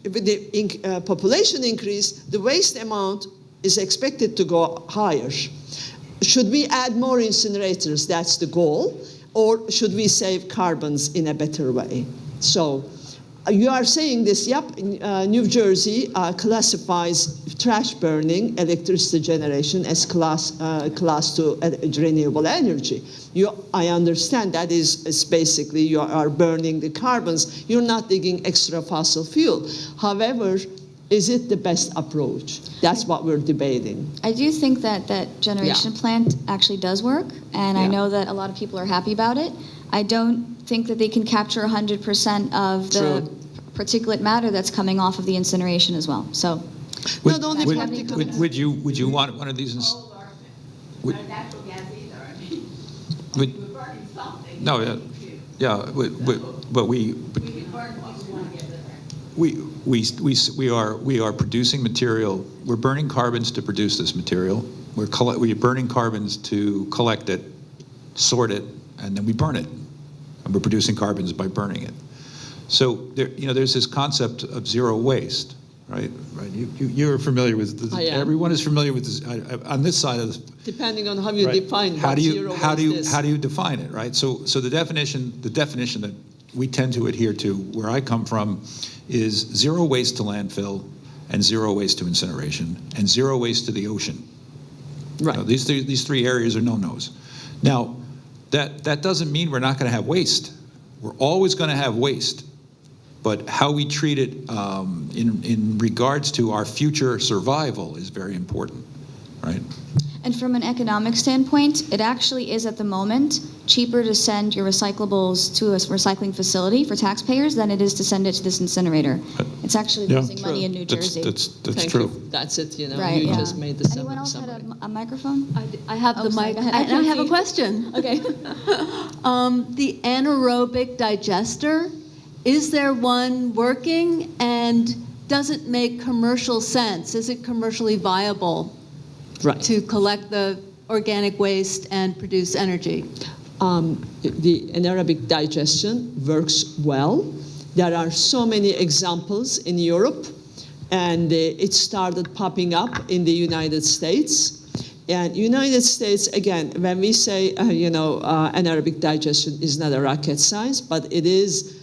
with the population increase, the waste amount is expected to go higher. Should we add more incinerators? That's the goal. Or should we save carbons in a better way? So you are saying this, yep, New Jersey classifies trash burning, electricity generation as class 2 renewable energy. I understand that is basically you are burning the carbons. You're not digging extra fossil fuel. However, is it the best approach? That's what we're debating. I do think that that generation plant actually does work, and I know that a lot of people are happy about it. I don't think that they can capture 100% of the particulate matter that's coming off of the incineration as well. So, Not only practical. Would you want one of these? Would- Natural gas either. I mean, would- we're burning something. No, yeah, but we can burn what we want to get rid of. we are producing material. We're burning carbons to produce this material. We're burning carbons to collect it, sort it, and then we burn it. And we're producing carbons by burning it. So there's this concept of zero waste, right? Right. You're familiar with this. I am. Everyone is familiar with this. On this side of this. Depending on how you Right. define how what do you zero how do you waste is. how do you define it, right? So the definition that we tend to adhere to, where I come from, is zero waste to landfill, and zero waste to incineration, and zero waste to the ocean. Right. These three areas are no-nos. Now, that doesn't mean we're not going to have waste. We're always going to have waste, but how we treat it in regards to our future survival is very important, right? and from an economic standpoint, it actually is at the moment cheaper to send your recyclables to a recycling facility for taxpayers than it is to send it to this incinerator. It's actually Yeah. losing money in New Jersey. That's Thank true. you. That's it, Right, you yeah. just made the Anyone else had summary. a microphone? I have the sorry, mic. go ahead. And I have a see. question. Okay. The anaerobic digester, is there one working, and does it make commercial sense? Is it commercially viable Right. to collect the organic waste and produce energy? The anaerobic digestion works well. There are so many examples in Europe, and it started popping up in the United States. And United States, again, when we say, anaerobic digestion is not a rocket science, but it is,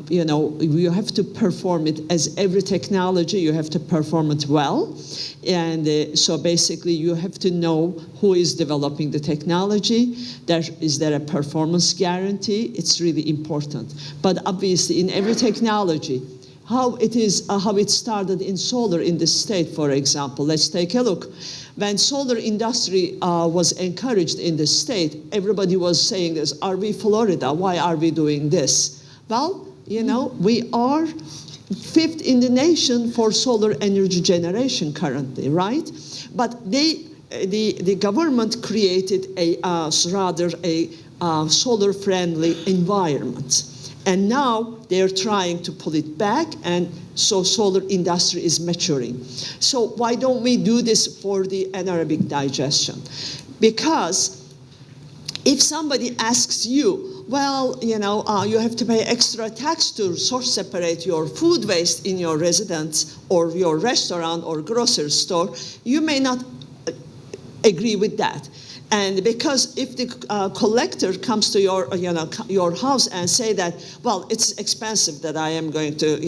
you have to perform it as every technology, you have to perform it well. And so basically you have to know who is developing the technology. Is there a performance guarantee? It's really important. But obviously in every technology, how it started in solar in the state, for example. Let's take a look. When solar industry was encouraged in the state, everybody was saying this, are we Florida? Why are we doing this? Well, we are 5th in the nation for solar energy generation currently, right? But the government created a solar-friendly environment. And now they're trying to pull it back, and so solar industry is maturing. So why don't we do this for the anaerobic digestion? Because if somebody asks you, well, you have to pay extra tax to source separate your food waste in your residence or your restaurant or grocery store, you may not agree with that. And because if the collector comes to your house and say that, well, it's expensive that I am going to,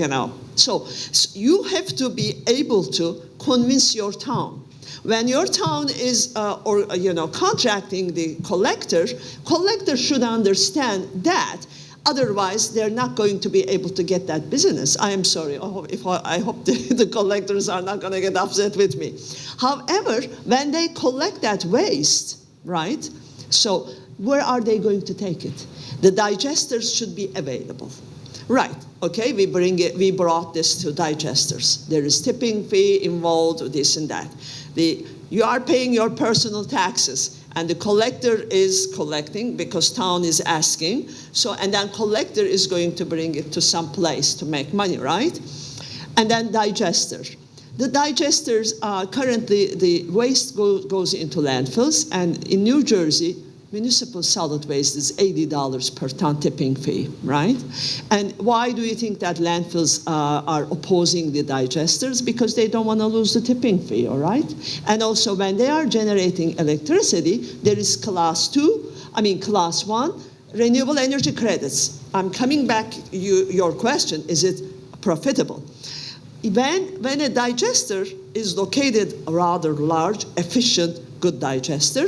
So you have to be able to convince your town. When your town is, contracting the collector should understand that. Otherwise, they're not going to be able to get that business. I am sorry. I hope the collectors are not going to get upset with me. However, when they collect that waste, right? So where are they going to take it? The digesters should be available. Right, okay, we brought this to digesters. There is tipping fee involved, this and that. You are paying your personal taxes, and the collector is collecting because town is asking. So, and then collector is going to bring it to some place to make money, right? And then digester. The digesters, currently the waste goes into landfills, and in New Jersey, municipal solid waste is $80 per ton tipping fee, right? And why do you think that landfills are opposing the digesters? Because they don't want to lose the tipping fee, all right? And also when they are generating electricity, there is class 1, renewable energy credits. I'm coming back, your question, is it profitable? When a digester is located rather large, efficient, good digester,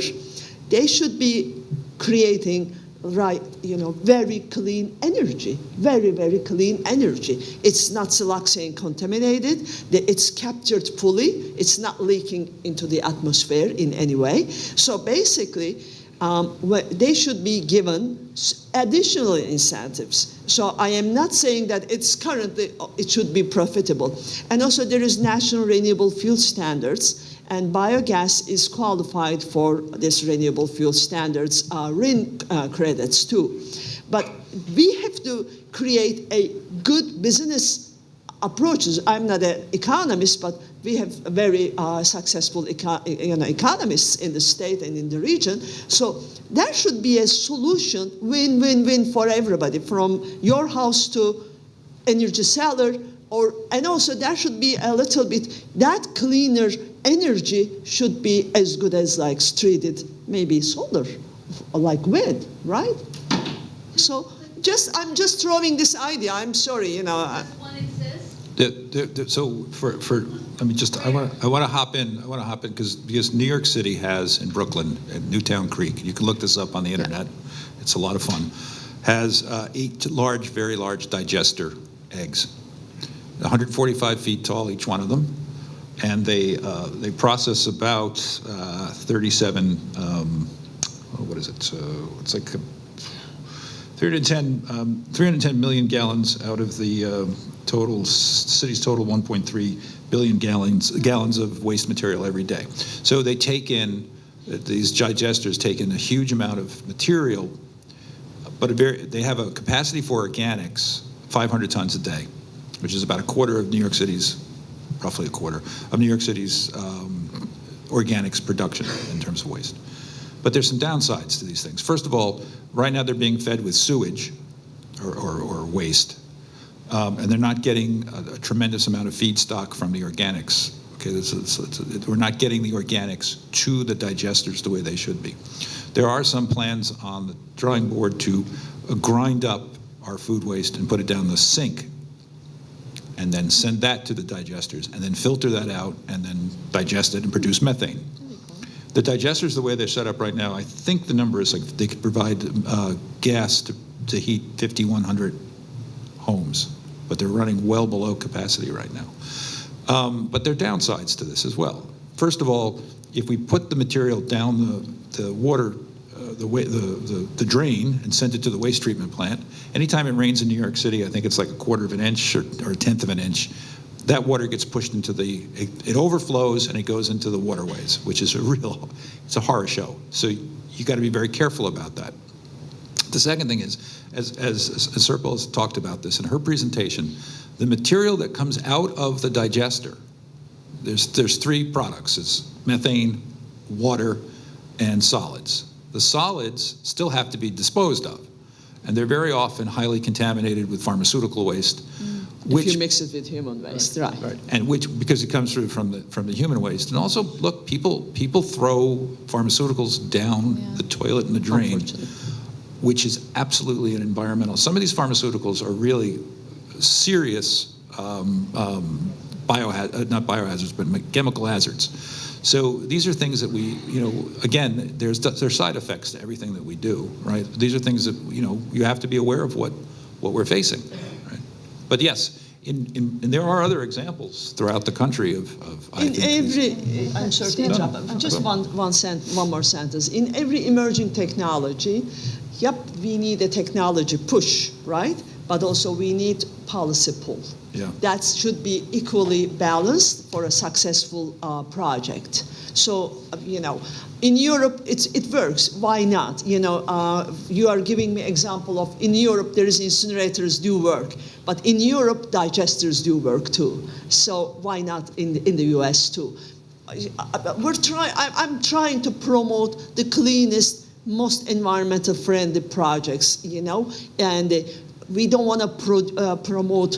they should be creating very clean energy, very, very clean energy. It's not siloxane contaminated, it's captured fully, it's not leaking into the atmosphere in any way. So basically, they should be given additional incentives. So I am not saying that it should be profitable. And also there is national renewable fuel standards, and biogas is qualified for this renewable fuel standards RIN credits too. But we have to create a good business approaches. I'm not an economist, but we have very successful economists in the state and in the region. So there should be a solution, win-win-win for everybody, from your house to energy seller, and also there should be a little bit, that cleaner energy should be as good as like treated, maybe solar, or like wind, right? So I'm just throwing this idea. I'm sorry, Does one exist? So I want to hop in because New York City has in Brooklyn at Newtown Creek. You can look this up on the internet. It's a lot of fun. Has 8 very large digester eggs, 145 feet tall each one of them, and they process about 37. What is it? It's like 310 million gallons out of the city's total 1.3 billion gallons of waste material every day. So they take in, these digesters take in a huge amount of material, but they have a capacity for organics 500 tons a day, which is about roughly a quarter of New York City's organics production in terms of waste. But there's some downsides to these things. First of all, right now they're being fed with sewage or waste, and they're not getting a tremendous amount of feedstock from the organics. Okay, we're not getting the organics to the digesters the way they should be. There are some plans on the drawing board to grind up our food waste and put it down the sink, and then send that to the digesters, and then filter that out, and then digest it and produce methane. The digesters, the way they're set up right now, I think the number is like they could provide gas to heat 5,100 homes, but they're running well below capacity right now. But there are downsides to this as well. First of all, if we put the material down the water, the drain, and sent it to the waste treatment plant, anytime it rains in New York City, I think it's like a quarter of an inch or a tenth of an inch, that water gets pushed into it overflows and it goes into the waterways, which is it's a horror show. So you got to be very careful about that. The second thing is, as Serpil has talked about this in her presentation, the material that comes out of the digester, there's 3 products. It's methane, water, and solids. The solids still have to be disposed of, and they're very often highly contaminated with pharmaceutical waste. If you mix it with human waste, right? And because it comes through from the human waste, and also look, people throw pharmaceuticals down the toilet and the drain, which is absolutely an environmental. Some of these pharmaceuticals are really serious not biohazards, but chemical hazards. So these are things that we, again, there's side effects to everything that we do, right? These are things that you have to be aware of what we're facing, right? But yes, and there are other examples throughout the country of I In think, every, I'm sorry to interrupt, just one more sentence. In every emerging technology, yep, we need a technology push, right? But also we need policy pull. Yeah. That should be equally balanced for a successful project. So, in Europe, it works. Why not? You are giving me example of in Europe there is incinerators do work, but in Europe digesters do work too. So why not in the U.S. too? I'm trying to promote the cleanest, most environmental friendly projects, and we don't want to promote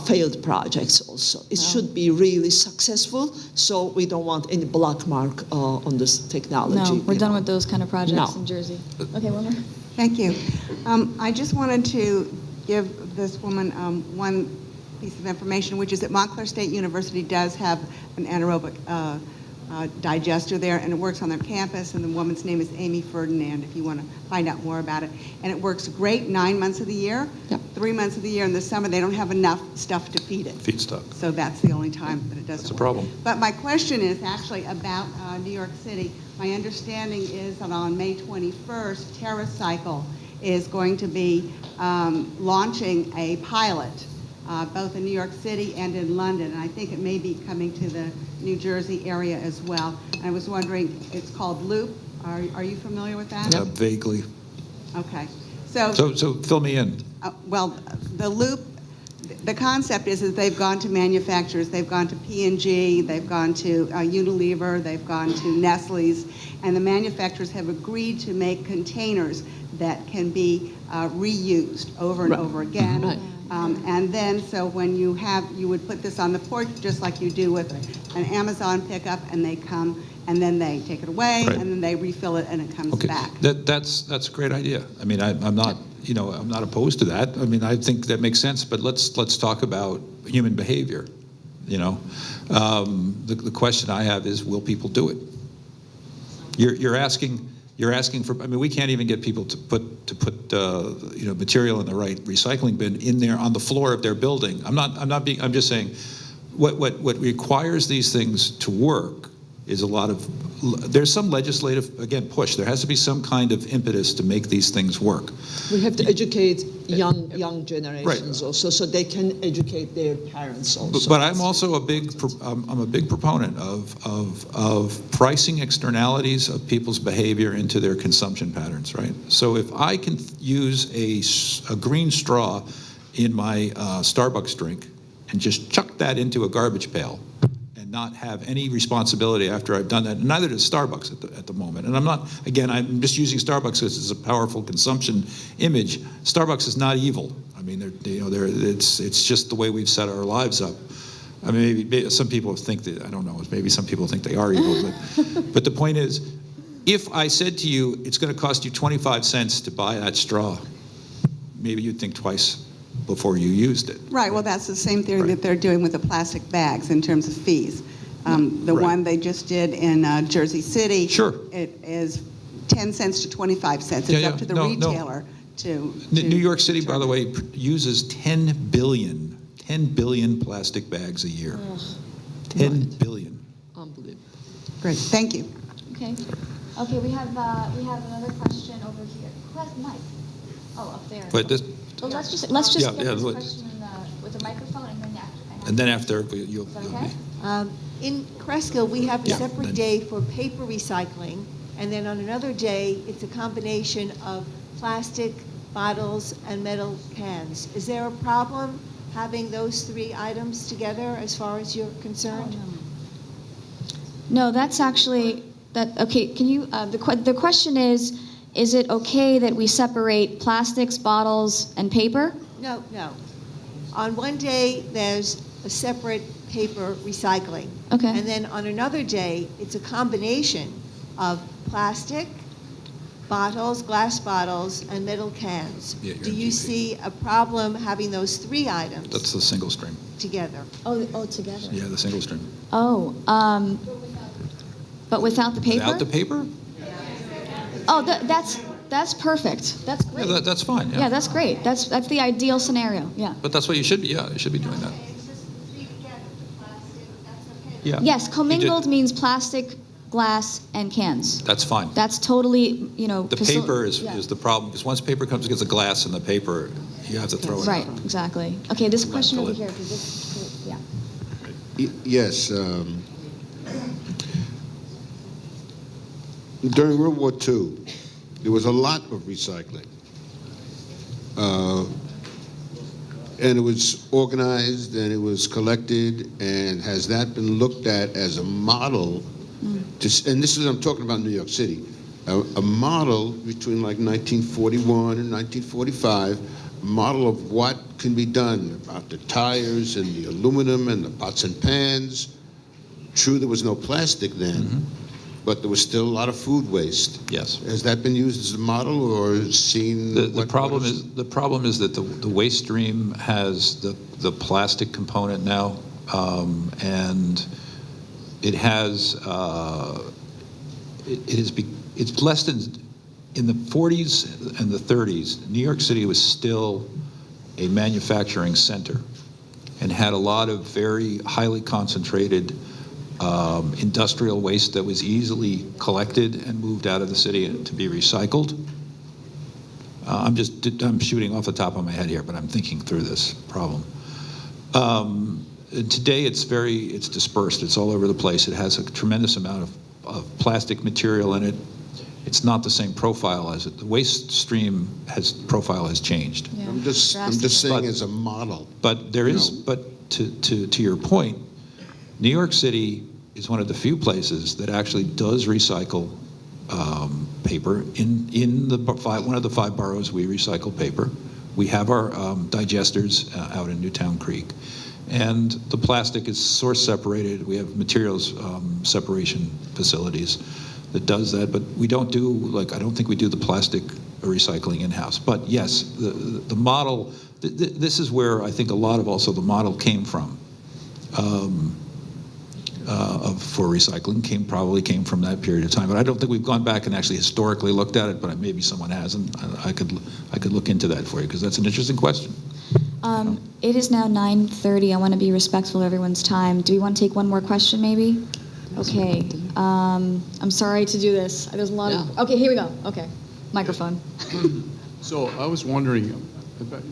failed projects also. It should be really successful, so we don't want any black mark on this technology. No, we're done with those kind of projects No. in Jersey. Okay, one more. Thank you. I just wanted to give this woman one piece of information, which is that Montclair State University does have an anaerobic digester there, and it works on their campus, and the woman's name is Amy Ferdinand, if you want to find out more about it. And it works great 9 months of the year. Yep. 3 months of the year in the summer, they don't have enough stuff to feed it. feedstock. So that's the only time that it doesn't That's a work. problem. But my question is actually about New York City. My understanding is that on May 21st, TerraCycle is going to be launching a pilot, both in New York City and in London. And I think it may be coming to the New Jersey area as well. And I was wondering, it's called Loop. Are you familiar with that? Vaguely. Okay. So fill me in. Well, the Loop, the concept is that they've gone to manufacturers. They've gone to P&G, they've gone to Unilever, they've gone to Nestle's, and the manufacturers have agreed to make containers that can be reused over and over again. Right. And then, so when you would put this on the porch, just like you do with an Amazon pickup, and they come, and then they take it away, Right. and then they refill it, and it comes Okay, back. that's a great idea. I mean, I'm not, I'm not opposed to that. I mean, I think that makes sense. But let's talk about human behavior. The question I have is, will people do it? You're asking for. I mean, we can't even get people to put material in the right recycling bin in there on the floor of their building. I'm just saying, what requires these things to work is there's some legislative, again, push. There has to be some kind of impetus to make these things work. We have to educate young generations Right. also, so they can educate their parents also. But I'm also a big proponent of pricing externalities of people's behavior into their consumption patterns, right? So if I can use a green straw in my Starbucks drink and just chuck that into a garbage pail and not have any responsibility after I've done that, and neither does Starbucks at the moment. And I'm just using Starbucks because it's a powerful consumption image. Starbucks is not evil. I mean, it's just the way we've set our lives up. I mean, maybe some people think that, I don't know, maybe some people think they are evil, but the point is, if I said to you, it's going to cost you 25 cents to buy that straw, maybe you'd think twice before you used it. Right, well, that's the same theory that they're doing with the plastic bags in terms of fees. The Right. one they just did in Jersey City. Sure. It is 10 cents to 25 cents. It's Yeah, up to the no. retailer to New York City, by the determine. way, uses 10 billion plastic bags a year. 10 billion. Unbelievable. Great, thank you. Okay. Okay, we have another question over here. Who has the mic? Oh, up there. But this, Well, let's just Yeah, get yeah, this let's- question with the microphone, and then after you'll. Is that okay? In Cresco, we have a Yeah, separate then- day for paper recycling, and then on another day, it's a combination of plastic, bottles, and metal cans. Is there a problem having those three items together as far as you're concerned? No, that's actually okay? Can you? The question is it okay that we separate plastics, bottles, and paper? No. On one day, there's a separate paper recycling. Okay. And then on another day, it's a combination of plastic, bottles, glass bottles, and metal cans. Yeah, you're Do you GP. see a problem having those three items That's the single stream. together? Oh, together. Yeah, the single stream. Oh, but without the paper? Without the paper? Oh, that's That's perfect. That's Yeah, great. that's fine, Yeah, that's great. That's the ideal scenario. Yeah. But that's what you should be, yeah, you should be doing that. Okay, it's just three together, the plastic, that's okay. Yeah. Yes, You commingled did- means plastic, glass, and cans. That's fine. That's totally, The paper is the problem, because once paper comes against the glass and the paper, you have to throw it Right, out. exactly. Okay, this question over Landfill it. here. 'Cause this, yeah. Yes. During World War II, there was a lot of recycling. And it was organized and it was collected, and has that been looked at as a model? And this is, I'm talking about New York City, a model between like 1941 and 1945, a model of what can be done about the tires and the aluminum and the pots and pans. True, there was no plastic then, but there was still a lot of food waste. Yes. Has that been used as a model or seen? The problem is that the waste stream has the plastic component now, and it has it's less than in the 40s and the 30s. New York City was still a manufacturing center and had a lot of very highly concentrated industrial waste that was easily collected and moved out of the city to be recycled. I'm shooting off the top of my head here, but I'm thinking through this problem. Today it's dispersed. It's all over the place. It has a tremendous amount of plastic material in it. It's not the same profile as it. The waste stream profile has changed. Yeah. I'm just saying as a model. But there is, but to your point, New York City is one of the few places that actually does recycle paper. In one of the 5 boroughs, we recycle paper. We have our digesters out in Newtown Creek, and the plastic is source separated. We have materials separation facilities that does that, but we don't do I don't think we do the plastic recycling in-house. But yes, the model. This is where I think a lot of also the model came from. For recycling probably came from that period of time, but I don't think we've gone back and actually historically looked at it. But maybe someone has, and I could look into that for you, because that's an interesting question. It is now 9:30. I want to be respectful of everyone's time. Do we want to take one more question, maybe? Okay. I'm sorry to do this. There's a lot of. Okay, here we go. Okay, microphone. So I was wondering,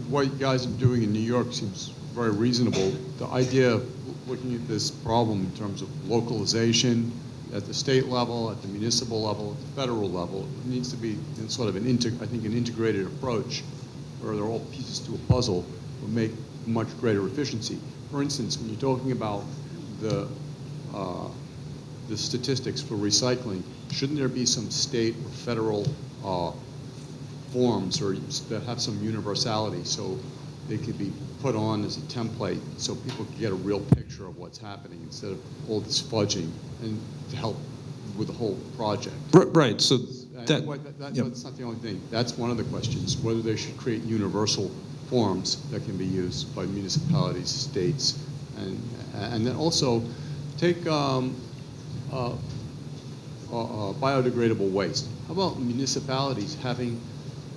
what you guys are doing in New York seems very reasonable. The idea of looking at this problem in terms of localization at the state level, at the municipal level, at the federal level, it needs to be in sort of an integrated approach, where they're all pieces to a puzzle, will make much greater efficiency. For instance, when you're talking about the statistics for recycling, shouldn't there be some state or federal forms or that have some universality, so they could be put on as a template so people can get a real picture of what's happening instead of all this fudging, and to help with the whole project? Right. So That's not the only thing. That's one of the questions, whether they should create universal forms that can be used by municipalities, states, and then also take biodegradable waste. How about municipalities having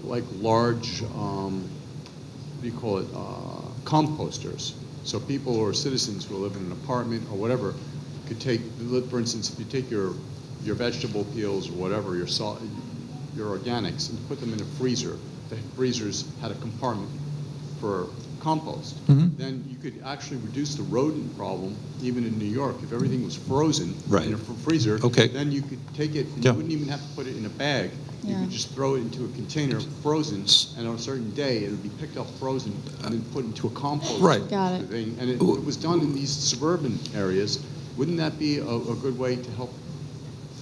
like large, what do you call it, composters? So people or citizens who live in an apartment or whatever could take, for instance, if you take your vegetable peels or whatever, your salt, your organics, and put them in a freezer. The freezers had a compartment for compost. Then you could actually reduce the rodent problem, even in New York. If everything was frozen in a freezer, then you could take it, and you wouldn't even have to put it in a bag. You could just throw it into a container frozen, and on a certain day it would be picked up frozen and then put into a compost Got it. thing. And it was done in these suburban areas. Wouldn't that be a good way to help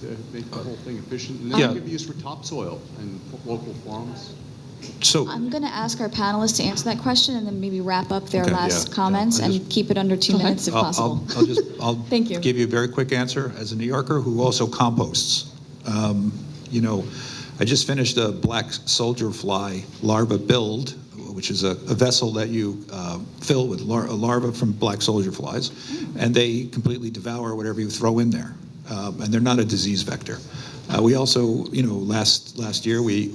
to make the whole thing efficient? And then it could be used for topsoil and local farms. So I'm going to ask our panelists to answer that question and then maybe wrap up their Okay, last yeah. comments Yeah, and keep it under 2 minutes if possible. I'll Thank you. give you a very quick answer. As a New Yorker who also composts, I just finished a black soldier fly larva build, which is a vessel that you fill with a larva from black soldier flies, and they completely devour whatever you throw in there, and they're not a disease vector. We also, last year we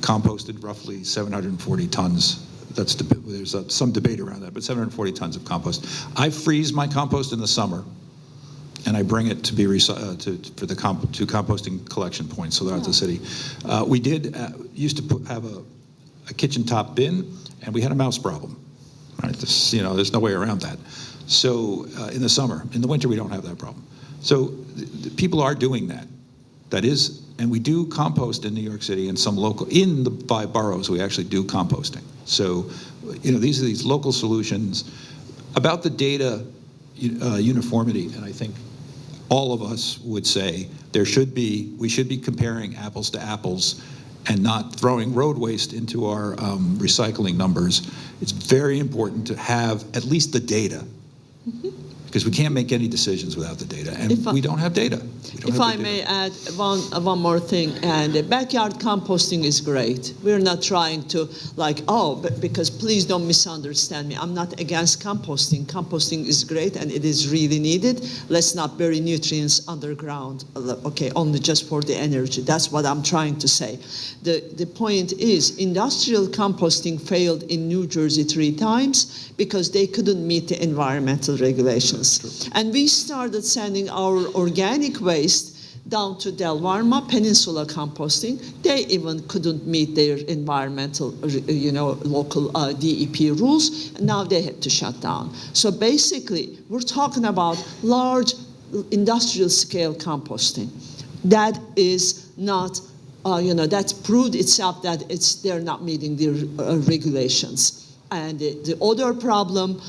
composted roughly 740 tons. There's some debate around that, but 740 tons of compost. I freeze my compost in the summer, and I bring it to be to composting collection points throughout the city. We used to have a kitchen top bin, and we had a mouse problem. Right? There's no way around that. So in the summer, in the winter, we don't have that problem. So people are doing that. That is, and we do compost in New York City and in the 5 boroughs, we actually do composting. So, these are these local solutions. About the data uniformity, and I think all of us would say we should be comparing apples to apples and not throwing road waste into our recycling numbers. It's very important to have at least the data. Because we can't make any decisions without the data, and we don't have data. If I may add one more thing, and backyard composting is great. We're not trying to because please don't misunderstand me. I'm not against composting. Composting is great and it is really needed. Let's not bury nutrients underground, only just for the energy. That's what I'm trying to say. The point is industrial composting failed in New Jersey 3 times because they couldn't meet the environmental regulations. And we started sending our organic waste down to Delmarva Peninsula composting. They even couldn't meet their environmental, local DEP rules. And now they had to shut down. So basically, we're talking about large industrial scale composting. That is not, that's proved itself that they're not meeting their regulations. And the other problem,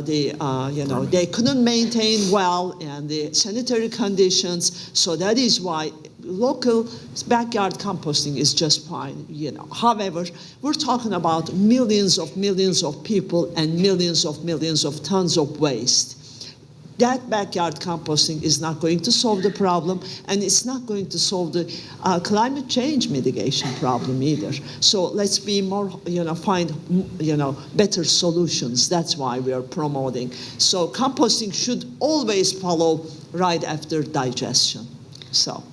they couldn't maintain well and the sanitary conditions. So that is why local backyard composting is just fine. However, we're talking about millions of people and millions of tons of waste. That backyard composting is not going to solve the problem, and it's not going to solve the climate change mitigation problem either. So let's be more, find, better solutions. That's why we are promoting. So composting should always follow right after digestion. So.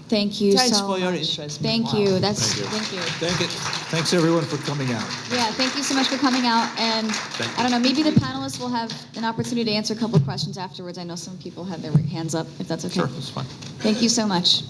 Thanks you Thanks so for your much. interest. Thank you. Thank you. Thanks everyone for coming out. Yeah, thank you so much for coming out. And I don't know, maybe the panelists will have an opportunity to answer a couple of questions afterwards. I know some people had their hands up, if that's okay. Sure, that's fine. Thank you so much.